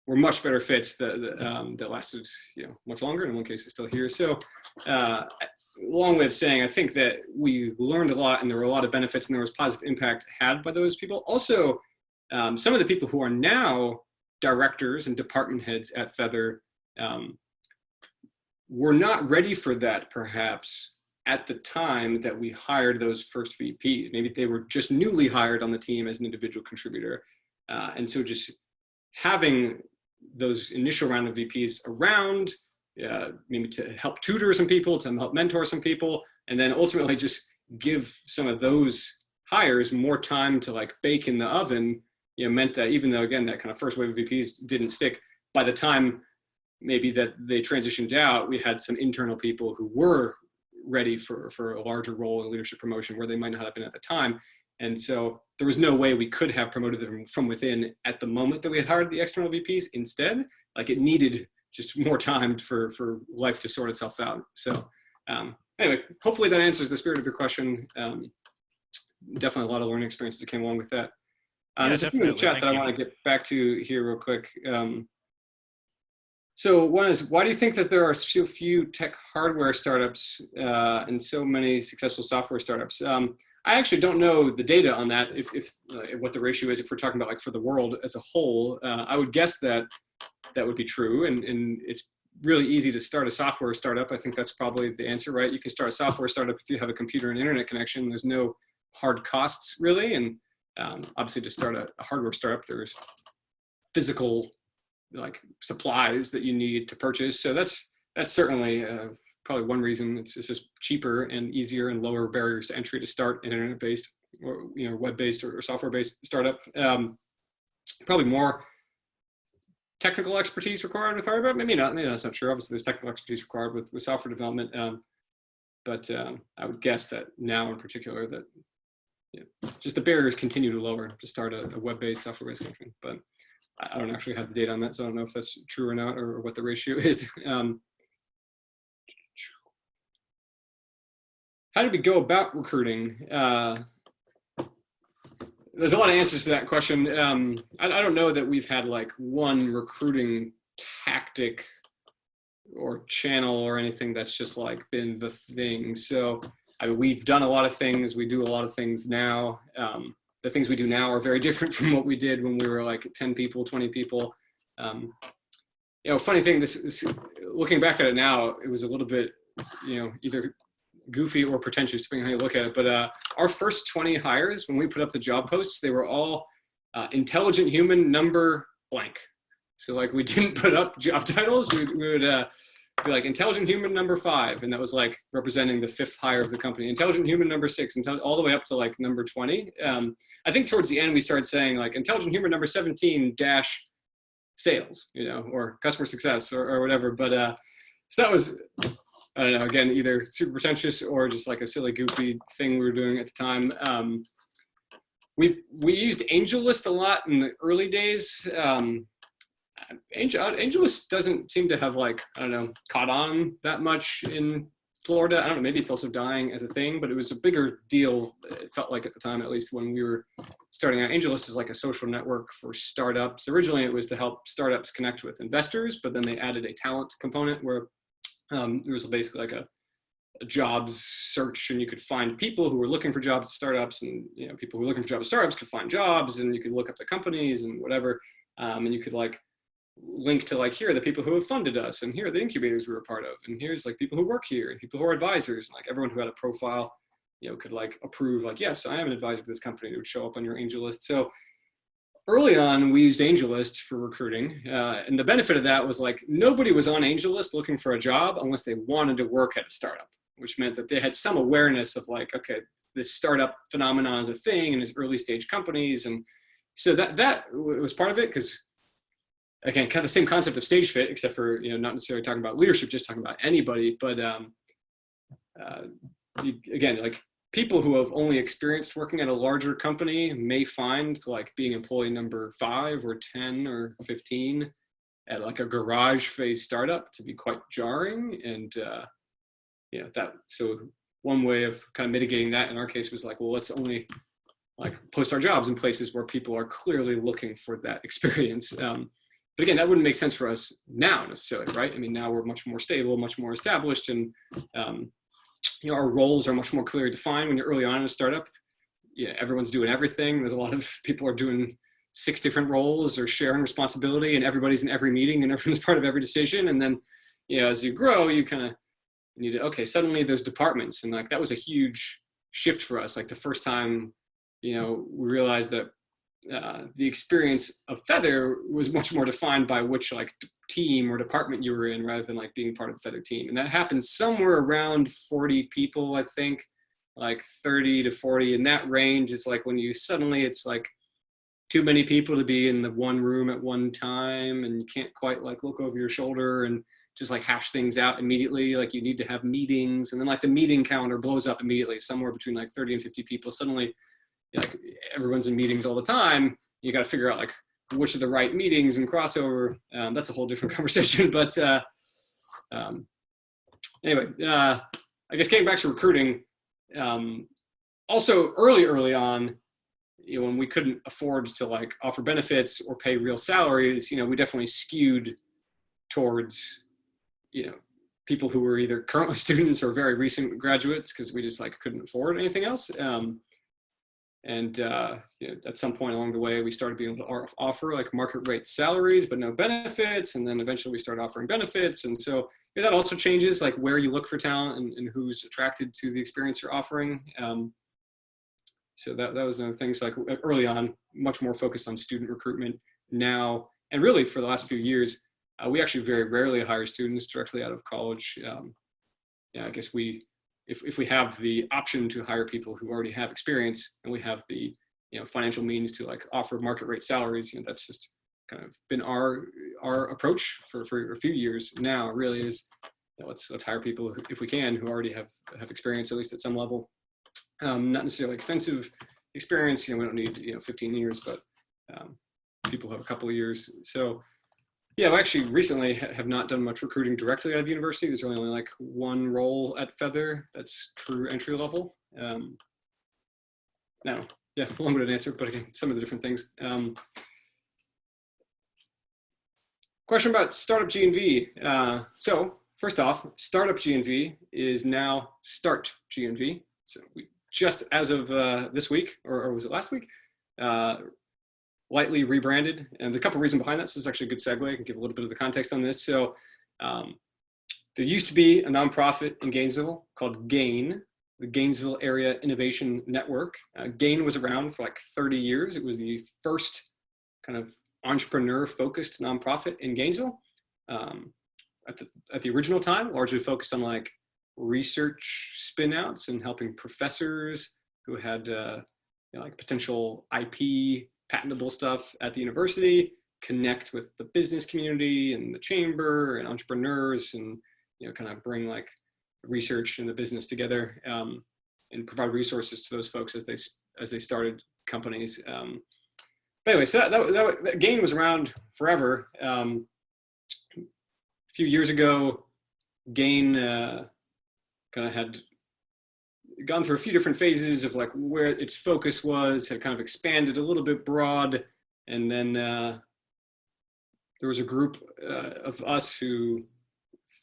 were much better fits that lasted, you know, much longer. In one case, is still here. So, long way of saying, I think that we learned a lot, and there were a lot of benefits, and there was positive impact had by those people. Also, some of the people who are now directors and department heads at Feathr were not ready for that, perhaps, at the time that we hired those first VPs. Maybe they were just newly hired on the team as an individual contributor, and so just having those initial round of VPs around, maybe to help tutor some people, to help mentor some people, and then ultimately just give some of those hires more time to like bake in the oven, you know, meant that even though, again, that kind of first wave of VPs didn't stick, by the time maybe that they transitioned out, we had some internal people who were ready for a larger role in leadership promotion where they might not have been at the time. And so there was no way we could have promoted them from within at the moment that we had hired the external VPs. Instead, like, it needed just more time for life to sort itself out. So anyway, hopefully that answers the spirit of your question. Definitely a lot of learning experiences that came along with that. There's a few in the chat that I want to get back to here real quick. So one is, why do you think that there are so few tech hardware startups and so many successful software startups? I actually don't know the data on that, if what the ratio is, if we're talking about like for the world as a whole. I would guess that that would be true, and it's really easy to start a software startup. I think that's probably the answer, right? You can start a software startup if you have a computer and internet connection. There's no hard costs really, and obviously to start a hardware startup, there's physical like supplies that you need to purchase. So that's certainly probably one reason. It's just cheaper and easier and lower barriers to entry to start an internet-based or, you know, web-based or software-based startup. Probably more technical expertise required with hardware. Maybe not. Maybe that's not true. Obviously, there's technical expertise required with software development. But I would guess that now, in particular, that just the barriers continue to lower to start a web-based, software-based company. But I don't actually have the data on that, so I don't know if that's true or not, or what the ratio is. How did we go about recruiting? There's a lot of answers to that question. I don't know that we've had like one recruiting tactic or channel or anything that's just like been the thing. So I mean, we've done a lot of things. We do a lot of things now. The things we do now are very different from what we did when we were like 10 people, 20 people. You know, funny thing, this looking back at it now, it was a little bit, you know, either goofy or pretentious, depending on how you look at it. But our first 20 hires, when we put up the job posts, they were all intelligent human number blank. So like, we didn't put up job titles. We would be like intelligent human number 5, and that was like representing the 5th hire of the company. Intelligent human number 6, all the way up to like number 20. I think towards the end we started saying like intelligent human number 17 dash sales, you know, or customer success or whatever. But so that was, I don't know, again, either super pretentious or just like a silly, goofy thing we were doing at the time. We used AngelList a lot in the early days. AngelList doesn't seem to have like, I don't know, caught on that much in Florida. I don't know, maybe it's also dying as a thing, but it was a bigger deal, it felt like at the time, at least when we were starting out. AngelList is like a social network for startups. Originally, it was to help startups connect with investors, but then they added a talent component where there was basically like a jobs search, and you could find people who were looking for jobs at startups, and people who were looking for jobs at startups could find jobs, and you could look up the companies and whatever, and you could like link to like, here are the people who have funded us, and here are the incubators we were a part of, and here's like people who work here and people who are advisors, and like everyone who had a profile could like approve, like, yes, I am an advisor to this company. It would show up on your AngelList. So early on, we used AngelList for recruiting, and the benefit of that was like nobody was on AngelList looking for a job unless they wanted to work at a startup, which meant that they had some awareness of like, okay, this startup phenomenon is a thing and there's early stage companies. And so that was part of it, because again, kind of the same concept of stage fit, except for, not necessarily talking about leadership, just talking about anybody. But again, like people who have only experienced working at a larger company may find like being employee number 5 or 10 or 15 at like a garage phase startup to be quite jarring. And so one way of kind of mitigating that in our case was like, well, let's only like post our jobs in places where people are clearly looking for that experience. But again, that wouldn't make sense for us now necessarily, right? I mean, now we're much more stable, much more established, and our roles are much more clearly defined. When you're early on in a startup, everyone's doing everything. There's a lot of people are doing 6 different roles or sharing responsibility, and everybody's in every meeting and everyone's part of every decision. And then, as you grow, you kind of need to, okay, suddenly there's departments, and like that was a huge shift for us. Like the first time, we realized that the experience of Feathr was much more defined by which like team or department you were in, rather than like being part of the Feathr team. And that happened somewhere around 40 people, I think, like 30 to 40 in that range. It's like when you suddenly, it's like too many people to be in the one room at one time, and you can't quite like look over your shoulder and just like hash things out immediately. Like you need to have meetings, and then like the meeting calendar blows up immediately, somewhere between like 30 and 50 people. Suddenly, like everyone's in meetings all the time. You got to figure out like which are the right meetings and crossover. That's a whole different conversation. But anyway, I guess getting back to recruiting, also early on, when we couldn't afford to like offer benefits or pay real salaries, we definitely skewed towards, people who were either currently students or very recent graduates, because we just like couldn't afford anything else. And at some point along the way, we started being able to offer like market rate salaries, but no benefits. And then eventually we started offering benefits. And so that also changes like where you look for talent and who's attracted to the experience you're offering. So that was one of the things, like early on, much more focused on student recruitment now. And really for the last few years, we actually very rarely hire students directly out of college. I guess if we have the option to hire people who already have experience, and we have the financial means to like offer market rate salaries, that's just kind of been our approach for a few years now. Really is, let's hire people if we can who already have experience, at least at some level. Not necessarily extensive experience. We don't need 15 years, but people have a couple of years. So yeah, I actually recently have not done much recruiting directly out of the university. There's only like one role at Feathr that's true entry level. Now, yeah, long-winded answer, but again, some of the different things. Question about startGNV. So first off, startGNV is now startGNV. So we just as of this week, or was it last week? Lightly rebranded, and the couple reasons behind that. So this is actually a good segue. I can give a little bit of the context on this. So there used to be a nonprofit in Gainesville called GAIN, the Gainesville Area Innovation Network. GAIN was around for like 30 years. It was the first kind of entrepreneur-focused nonprofit in Gainesville. At the original time, largely focused on like research spin-outs and helping professors who had like potential IP patentable stuff at the university connect with the business community and the chamber and entrepreneurs, and kind of bring like research and the business together, and provide resources to those folks as they started companies. But anyway, so that GAIN was around forever. A few years ago, GAIN kind of had gone through a few different phases of like where its focus was, had kind of expanded a little bit broad. And then there was a group of us who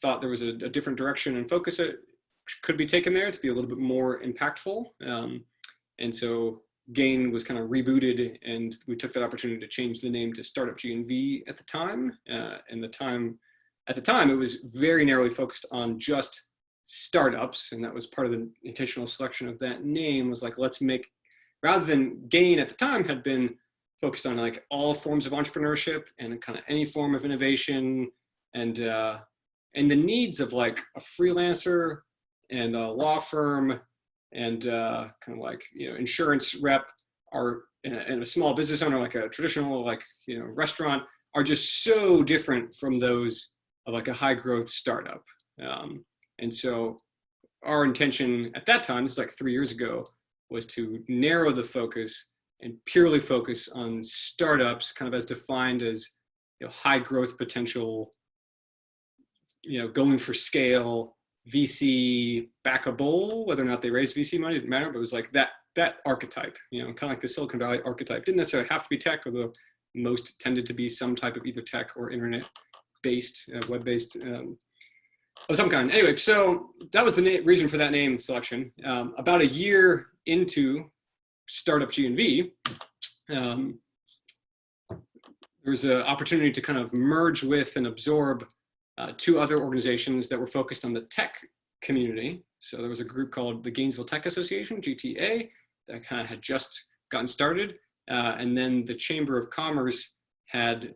thought there was a different direction and focus that could be taken there to be a little bit more impactful. And so Gain was kind of rebooted, and we took that opportunity to change the name to startGNV at the time. And at the time, it was very narrowly focused on just startups, and that was part of the intentional selection of that name. Was like, let's make, rather than Gain at the time had been focused on like all forms of entrepreneurship and kind of any form of innovation, and the needs of like a freelancer and a law firm and kind of like, you know, insurance rep are and a small business owner, like a traditional, like, you know, restaurant, are just so different from those of like a high growth startup. And so our intention at that time, this is like 3 years ago, was to narrow the focus and purely focus on startups, kind of as defined as, you know, high growth potential, you know, going for scale, VC, back a bowl. Whether or not they raised VC money didn't matter, but it was like that archetype, you know, kind of like the Silicon Valley archetype. Didn't necessarily have to be tech, although most tended to be some type of either tech or internet-based, web-based of some kind. Anyway, so that was the reason for that name selection. About a year into startGNV, there was an opportunity to kind of merge with and absorb two other organizations that were focused on the tech community. So there was a group called the Gainesville Tech Association, GTA, that kind of had just gotten started. And then the Chamber of Commerce had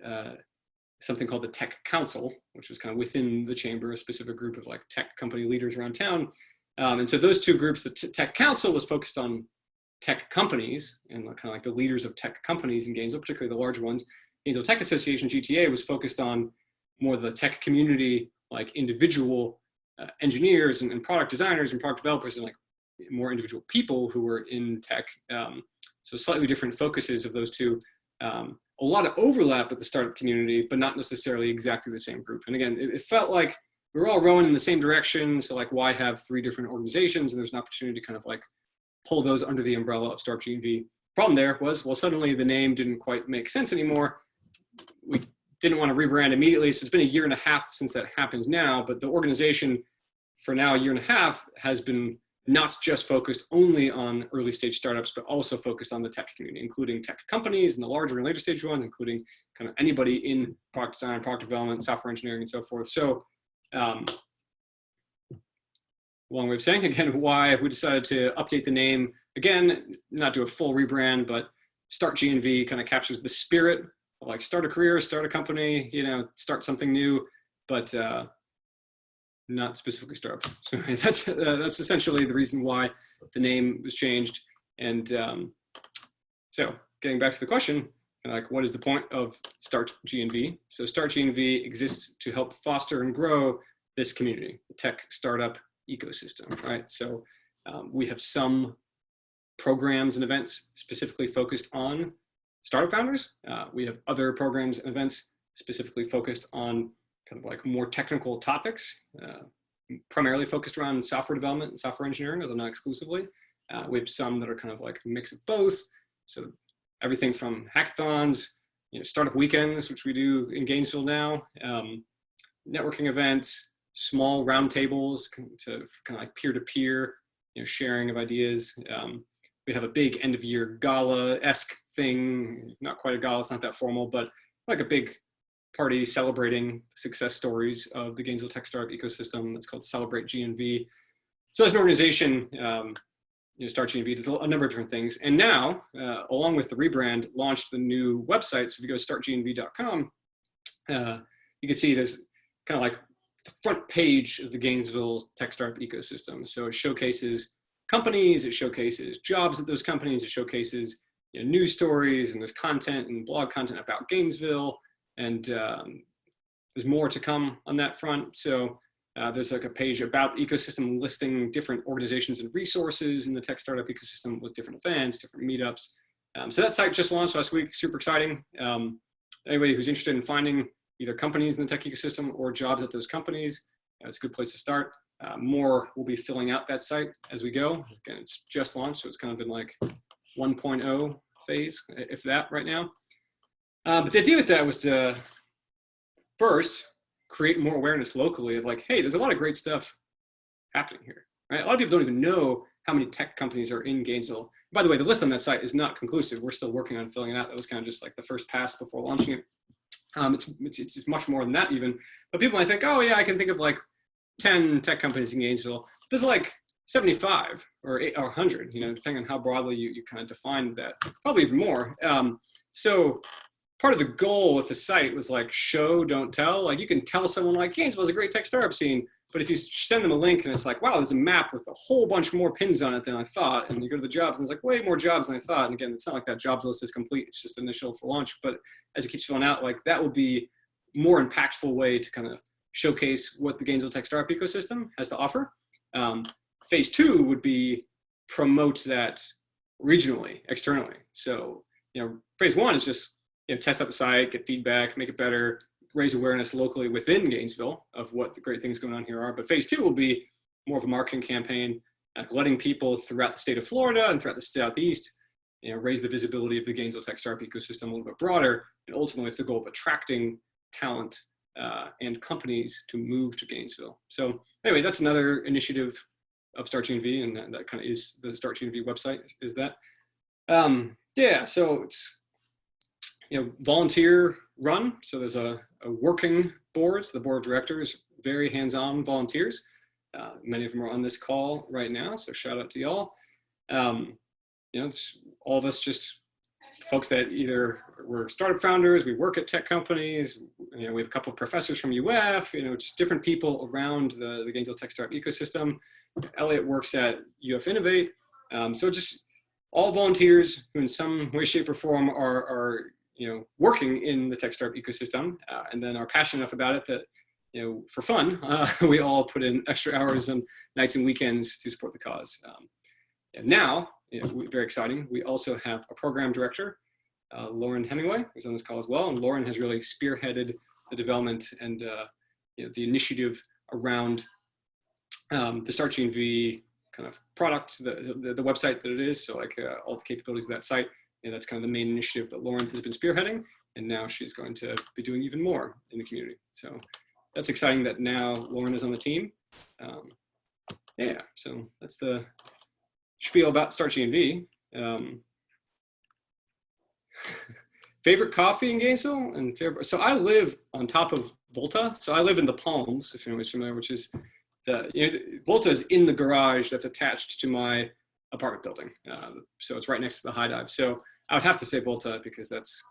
something called the Tech Council, which was kind of within the chamber, a specific group of like tech company leaders around town. And so those two groups, the Tech Council was focused on tech companies and kind of like the leaders of tech companies in Gainesville, particularly the large ones. Gainesville Tech Association, GTA, was focused on more the tech community, like individual engineers and product designers and product developers and like more individual people who were in tech. So slightly different focuses of those two. A lot of overlap with the startup community, but not necessarily exactly the same group. And again, it felt like we were all rowing in the same direction. So like, why have three different organizations? And there's an opportunity to kind of like pull those under the umbrella of startGNV. Problem there was, well, suddenly the name didn't quite make sense anymore. We didn't want to rebrand immediately. So it's been a year and a half since that happened now, but the organization for now, a year and a half, has been not just focused only on early stage startups, but also focused on the tech community, including tech companies and the larger and later stage ones, including kind of anybody in product design, product development, software engineering, and so forth. So long way of saying, again, why we decided to update the name. Again, not do a full rebrand, but startGNV kind of captures the spirit of like start a career, start a company, you know, start something new, but not specifically startup. So that's essentially the reason why the name was changed. And so getting back to the question, like, what is the point of startGNV? So startGNV exists to help foster and grow this community, the tech startup ecosystem, right? So we have some programs and events specifically focused on startup founders. We have other programs and events specifically focused on kind of like more technical topics, primarily focused around software development and software engineering, although not exclusively. We have some that are kind of like a mix of both. So everything from hackathons, you know, startup weekends, which we do in Gainesville now, networking events, small roundtables to kind of like peer-to-peer, you know, sharing of ideas. We have a big end-of-year gala-esque thing, not quite a gala, it's not that formal, but like a big party celebrating success stories of the Gainesville tech startup ecosystem. That's called startGNV. So as an organization, you know, startGNV does a number of different things. And now, along with the rebrand, launched the new website. So if you go to startGNV.com, you can see there's kind of like the front page of the Gainesville tech startup ecosystem. So it showcases companies, it showcases jobs at those companies, it showcases, you know, news stories, and there's content and blog content about Gainesville. And there's more to come on that front. So there's like a page about the ecosystem listing different organizations and resources in the tech startup ecosystem with different events, different meetups. So that site just launched last week, super exciting. Anybody who's interested in finding either companies in the tech ecosystem or jobs at those companies, it's a good place to start. More will be filling out that site as we go. Again, it's just launched, so it's kind of in like 1.0 phase, if that, right now. But the idea with that was to first create more awareness locally of like, hey, there's a lot of great stuff happening here, right? A lot of people don't even know how many tech companies are in Gainesville. By the way, the list on that site is not conclusive. We're still working on filling it out. That was kind of just like the first pass before launching it. It's much more than that even. But people might think, oh yeah, I can think of like 10 tech companies in Gainesville. There's like 75 or 100, depending on how broadly you kind of define that, probably even more. So part of the goal with the site was like show, don't tell. Like you can tell someone like Gainesville is a great tech startup scene, but if you send them a link and it's like, wow, there's a map with a whole bunch more pins on it than I thought, and you go to the jobs and there's like way more jobs than I thought. And again, it's not like that jobs list is complete. It's just initial for launch. But as it keeps filling out, like that would be more impactful way to kind of showcase what the Gainesville tech startup ecosystem has to offer. Phase 2 would be promote that regionally, externally. So, phase 1 is just, test out the site, get feedback, make it better, raise awareness locally within Gainesville of what the great things going on here are. But phase 2 will be more of a marketing campaign, letting people throughout the state of Florida and throughout the Southeast, raise the visibility of the Gainesville tech startup ecosystem a little bit broader, and ultimately with the goal of attracting talent and companies to move to Gainesville. So anyway, that's another initiative of startGNV, and that kind of is the startGNV website, is that. Yeah, so it's, volunteer run. So there's a working board, so the board of directors, very hands-on volunteers. Many of them are on this call right now, so shout out to y'all. It's all of us, just folks that either we're startup founders, we work at tech companies, we have a couple of professors from UF, just different people around the Gainesville tech startup ecosystem. Elliot works at UF Innovate. So just all volunteers who in some way, shape, or form are working in the tech startup ecosystem, and then are passionate enough about it that, for fun, we all put in extra hours and nights and weekends to support the cause. And now, very exciting, we also have a program director, Lauren Hemingway, who's on this call as well. And Lauren has really spearheaded the development and the initiative around the startGNV kind of product, the website that it is. So like all the capabilities of that site. And that's kind of the main initiative that Lauren has been spearheading. And now she's going to be doing even more in the community. So that's exciting that now Lauren is on the team. Yeah, so that's the spiel about startGNV. Favorite coffee in Gainesville? So I live on top of Volta. So I live in the Palms, if anybody's familiar, which is Volta is in the garage that's attached to my apartment building. So it's right next to the high dive. So I would have to say Volta because that's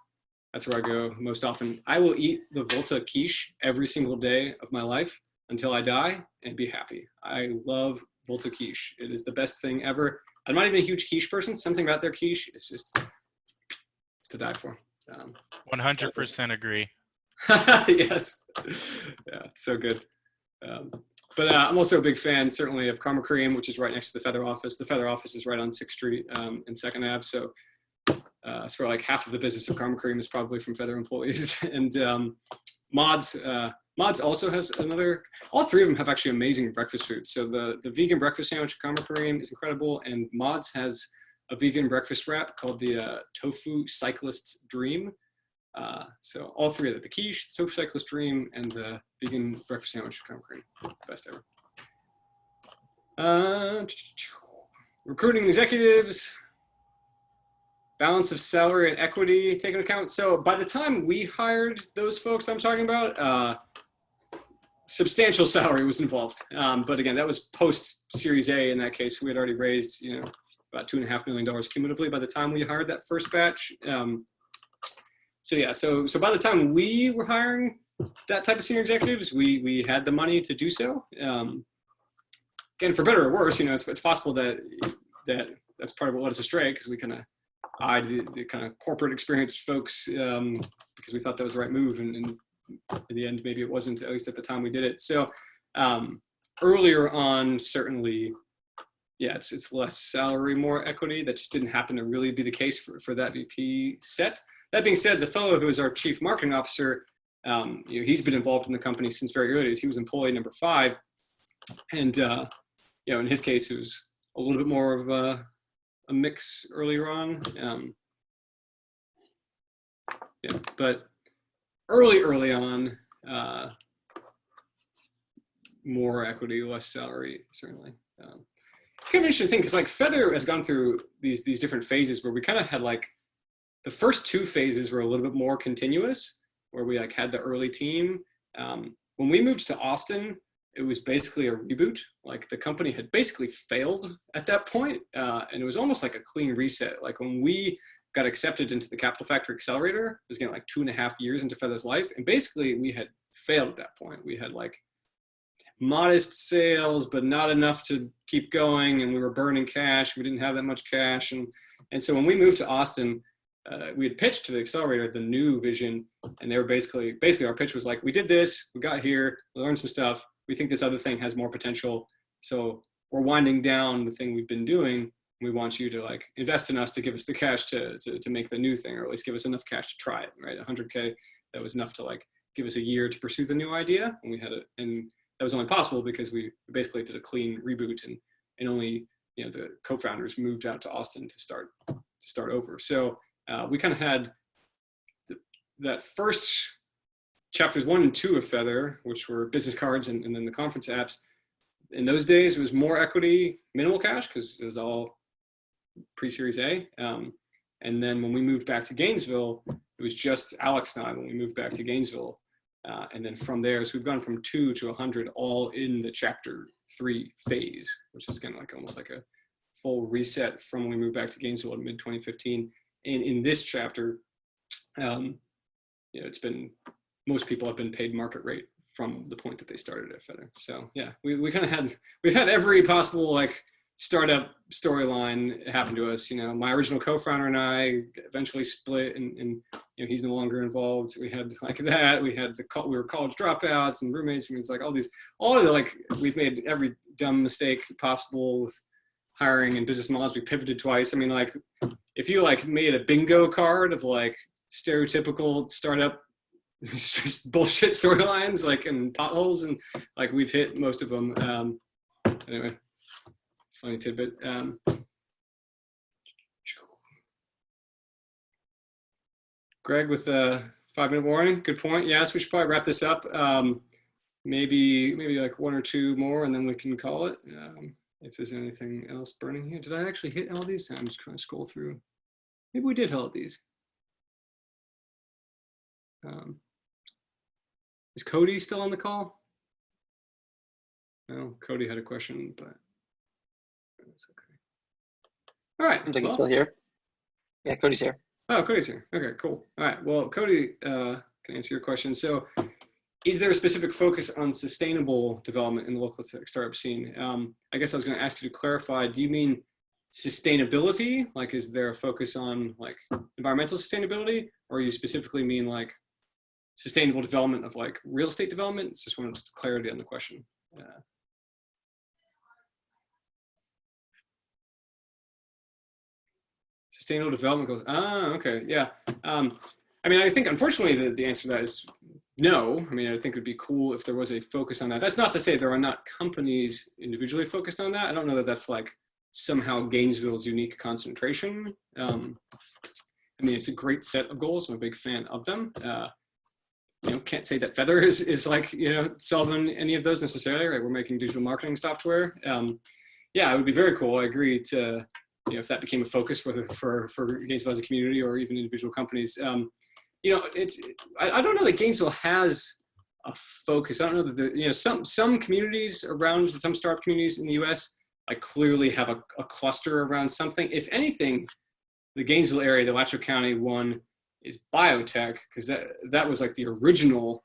where I go most often. I will eat the Volta quiche every single day of my life until I die and be happy. I love Volta quiche. It is the best thing ever. I'm not even a huge quiche person. Something about their quiche, it's to die for. 100% agree. Yes. Yeah, it's so good. But I'm also a big fan, certainly, of Karma Cream, which is right next to the Feathr office. The Feathr office is right on 6th Street and 2nd Ave. So it's for like half of the business of Karma Cream is probably from Feathr employees. And Mods also has all three of them have actually amazing breakfast food. So the vegan breakfast sandwich at Karma Cream is incredible. And Mods has a vegan breakfast wrap called the Tofu Cyclist's Dream. So all three of it, the quiche, the Tofu Cyclist Dream, and the vegan breakfast sandwich from Karma Cream, best ever. Recruiting executives, balance of salary and equity taken into account. So by the time we hired those folks I'm talking about, substantial salary was involved. But again, that was post Series A in that case. We had already raised, about $2.5 million cumulatively by the time we hired that first batch. So yeah, so by the time we were hiring that type of senior executives, we had the money to do so. Again, for better or worse, it's possible that's part of what led us astray, because we kind of eyed the kind of corporate experienced folks because we thought that was the right move, and in the end, maybe it wasn't, at least at the time we did it. So earlier on, certainly, yeah, it's less salary, more equity. That just didn't happen to really be the case for that VP set. That being said, the fellow who is our chief marketing officer, he's been involved in the company since very early days. He was employee number 5. And in his case, it was a little bit more of a mix earlier on. But early on, more equity, less salary, certainly. It's kind of an interesting thing because like Feathr has gone through these different phases where we kind of had like the first 2 phases were a little bit more continuous, where we like had the early team. When we moved to Austin, it was basically a reboot. Like the company had basically failed at that point, and it was almost like a clean reset. Like when we got accepted into the Capital Factor Accelerator, it was getting like 2.5 years into Feathr's life, and basically we had failed at that point. We had like modest sales, but not enough to keep going, and we were burning cash. We didn't have that much cash, and so when we moved to Austin, we had pitched to the accelerator the new vision, and they were basically our pitch was like, we did this, we got here, we learned some stuff, we think this other thing has more potential, so we're winding down the thing we've been doing. We want you to like invest in us to give us the cash to make the new thing, or at least give us enough cash to try it, right? 100K, that was enough to like give us a year to pursue the new idea, and we had it, and that was only possible because we basically did a clean reboot, and only the co-founders moved out to Austin to start over. So we kind of had that first chapters 1 and 2 of Feathr, which were business cards and then the conference apps. In those days, it was more equity, minimal cash, because it was all pre-Series A. And then when we moved back to Gainesville, it was just Alex and I when we moved back to Gainesville. And then from there, so we've gone from 2 to 100 all in the chapter 3 phase, which is kind of like almost like a full reset from when we moved back to Gainesville in mid-2015. And in this chapter, it's been, most people have been paid market rate from the point that they started at Feathr. So yeah, we've had every possible like startup storyline happen to us. My original co-founder and I eventually split, and he's no longer involved. So we had like that. We were college dropouts and roommates, and it's like all of the like, we've made every dumb mistake possible with hiring and business models. We pivoted twice. I mean, like if you like made a bingo card of like stereotypical startup just bullshit storylines, like, and potholes, and like we've hit most of them. Anyway, funny tidbit. Greg with a 5-minute warning. Good point. Yes, we should probably wrap this up. Maybe like 1 or 2 more, and then we can call it. If there's anything else burning here. Did I actually hit all these? I'm just trying to scroll through. Maybe we did hit all these. Is Cody still on the call? No, Cody had a question, but that's okay. All right. I think he's still here. Yeah, Cody's here. Oh, Cody's here. Okay, cool. All right. Well, Cody can answer your question. So is there a specific focus on sustainable development in the local tech startup scene? I guess I was going to ask you to clarify, do you mean sustainability? Like, is there a focus on like environmental sustainability, or you specifically mean like sustainable development of like real estate development? Just wanted clarity on the question. Sustainable development goes, okay, yeah. I mean, I think unfortunately the answer to that is no. I mean, I think it would be cool if there was a focus on that. That's not to say there are not companies individually focused on that. I don't know that that's like somehow Gainesville's unique concentration. I mean, it's a great set of goals. I'm a big fan of them. Can't say that Feathr is like, solving any of those necessarily, right? We're making digital marketing software. Yeah, it would be very cool. I agree to, if that became a focus, whether for Gainesville as a community or even individual companies. I don't know that Gainesville has a focus. I don't know that some communities around, some startup communities in the US, like clearly have a cluster around something. If anything, the Gainesville area, the Alachua County one, is biotech, because that was like the original,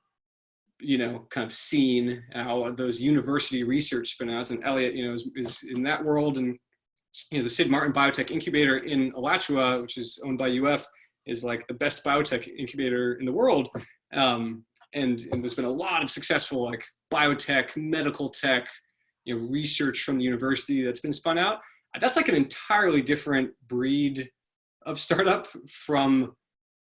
kind of scene, how those university research spin-outs, and Elliot, is in that world. And, the Sid Martin Biotech Incubator in Alachua, which is owned by UF, is like the best biotech incubator in the world. And there's been a lot of successful like biotech, medical tech, research from the university that's been spun out. That's like an entirely different breed of startup from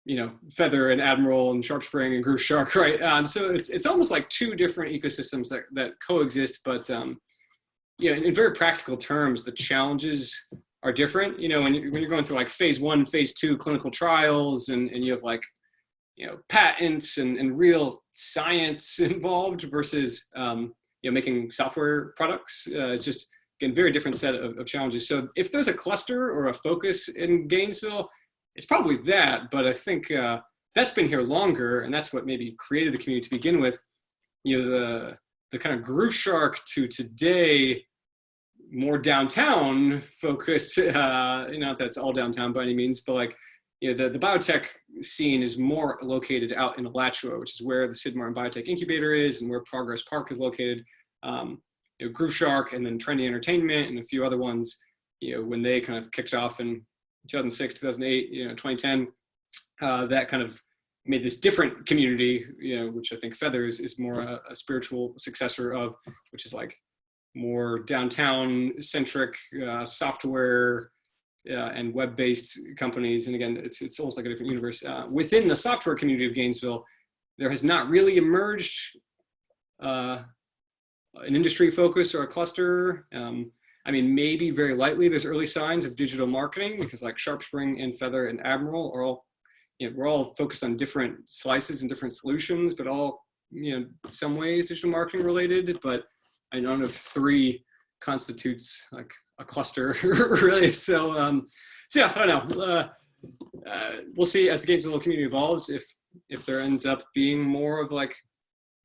Feathr and Admiral and SharpSpring and Grooveshark, right? So it's almost like two different ecosystems that coexist, but in very practical terms, the challenges are different. When you're going through like phase 1, phase 2 clinical trials, and you have like patents and real science involved versus making software products. It's just again very different set of challenges. So if there's a cluster or a focus in Gainesville, it's probably that, but I think that's been here longer, and that's what maybe created the community to begin with. The kind of Grooveshark to today, more downtown focused, not that it's all downtown by any means, but like, the biotech scene is more located out in Alachua, which is where the Sid Martin Biotech Incubator is and where Progress Park is located. Grooveshark and then Trendy Entertainment and a few other ones, when they kind of kicked off in 2006, 2008, 2010, that kind of made this different community, which I think Feathr is more a spiritual successor of, which is like more downtown centric software and web-based companies. And again, it's almost like a different universe. Within the software community of Gainesville, there has not really emerged an industry focus or a cluster. Maybe very lightly there's early signs of digital marketing, because like SharpSpring and Feathr and Admiral are all, we're all focused on different slices and different solutions, but all, some ways digital marketing related. But I don't know if 3 constitutes like a cluster really. So yeah, I don't know. We'll see as the Gainesville community evolves if there ends up being more of like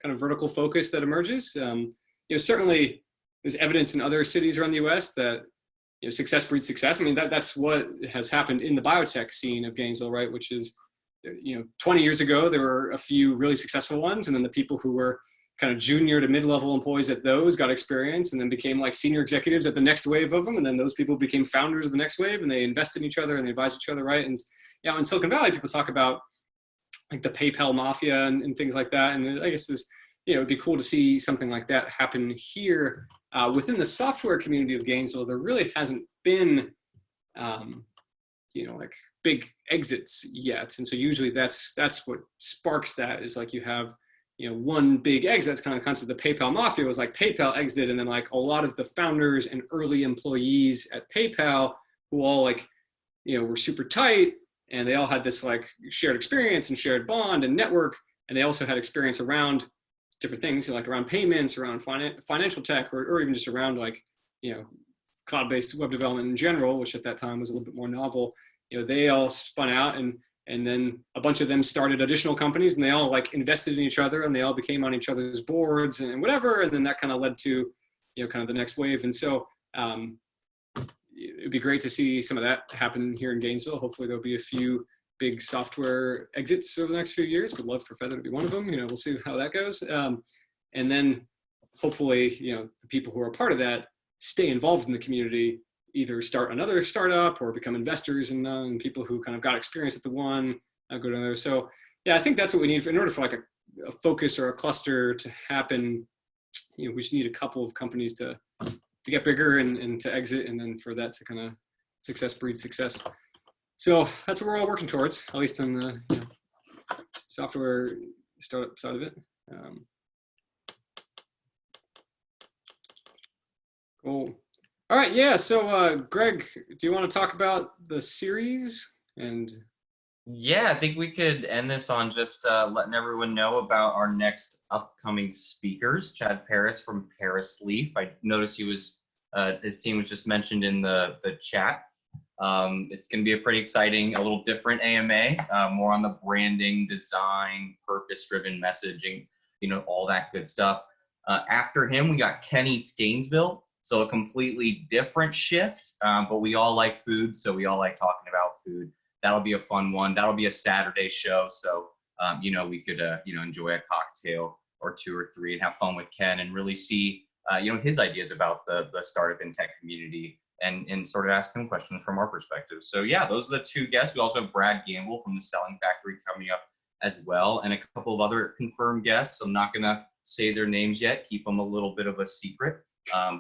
kind of vertical focus that emerges. Certainly there's evidence in other cities around the U.S. that success breeds success. That's what has happened in the biotech scene of Gainesville, right? Which is 20 years ago there were a few really successful ones, and then the people who were kind of junior to mid-level employees at those got experience and then became like senior executives at the next wave of them. And then those people became founders of the next wave, and they invested in each other and they advised each other, right? And in Silicon Valley, people talk about like the PayPal mafia and things like that. And I guess it'd be cool to see something like that happen here. Within the software community of Gainesville, there really hasn't been, like big exits yet. And so usually that's what sparks that, is like you have, one big exit. That's kind of the concept of the PayPal mafia. Was like PayPal exited, and then like a lot of the founders and early employees at PayPal who all like, were super tight, and they all had this like shared experience and shared bond and network. And they also had experience around different things, like around payments, around financial tech, or even just around like, cloud-based web development in general, which at that time was a little bit more novel. They all spun out, and then a bunch of them started additional companies, and they all like invested in each other, and they all became on each other's boards and whatever. And then that kind of led to, kind of the next wave. And so it'd be great to see some of that happen here in Gainesville. Hopefully there'll be a few big software exits over the next few years. Would love for Feathr to be one of them. We'll see how that goes. And then hopefully, the people who are a part of that stay involved in the community, either start another startup or become investors in people who kind of got experience at the one, go to another. So yeah, I think that's what we need in order for like a focus or a cluster to happen. We just need a couple of companies to get bigger and to exit, and then for that to kind of success breeds success. So that's what we're all working towards, at least on the software startup side of it. Cool. All right, yeah. So Greg, do you want to talk about the series? And yeah, I think we could end this on just letting everyone know about our next upcoming speakers. Chad Paris from Paris Leaf. I noticed his team was just mentioned in the chat. It's going to be a pretty exciting, a little different AMA, more on the branding, design, purpose-driven messaging, all that good stuff. After him, we got Ken Eats Gainesville. So a completely different shift, but we all like food, so we all like talking about food. That'll be a fun one. That'll be a Saturday show, so we could enjoy a cocktail or 2 or 3 and have fun with Ken and really see his ideas about the startup and tech community and sort of ask him questions from our perspective. So yeah, those are the 2 guests. We also have Brad Gamble from the Selling Factory coming up as well, and a couple of other confirmed guests. I'm not gonna say their names yet, keep them a little bit of a secret.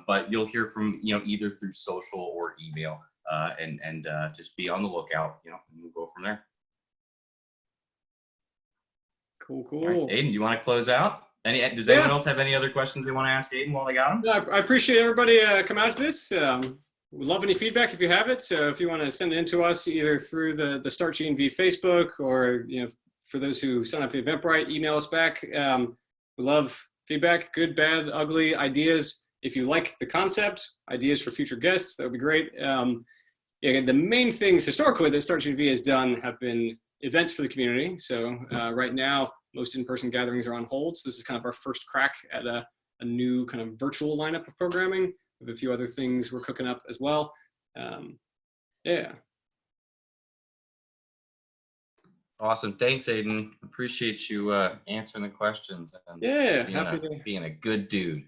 But you'll hear from, either through social or email, and just be on the lookout, and we'll go from there. Cool. All right, Aiden, do you want to close out? Does anyone else have any other questions they want to ask Aiden while they got him? No, I appreciate everybody coming out to this. We'd love any feedback if you have it. So if you want to send it in to us either through the startGNV Facebook or, for those who sign up for Eventbrite, email us back. We love feedback, good, bad, ugly, ideas. If you like the concept, ideas for future guests, that would be great. The main things historically that startGNV has done have been events for the community. So right now, most in-person gatherings are on hold. So this is kind of our first crack at a new kind of virtual lineup of programming with a few other things we're cooking up as well. Yeah. Awesome. Thanks, Aiden. Appreciate you answering the questions and Yeah, happy to. being a good dude.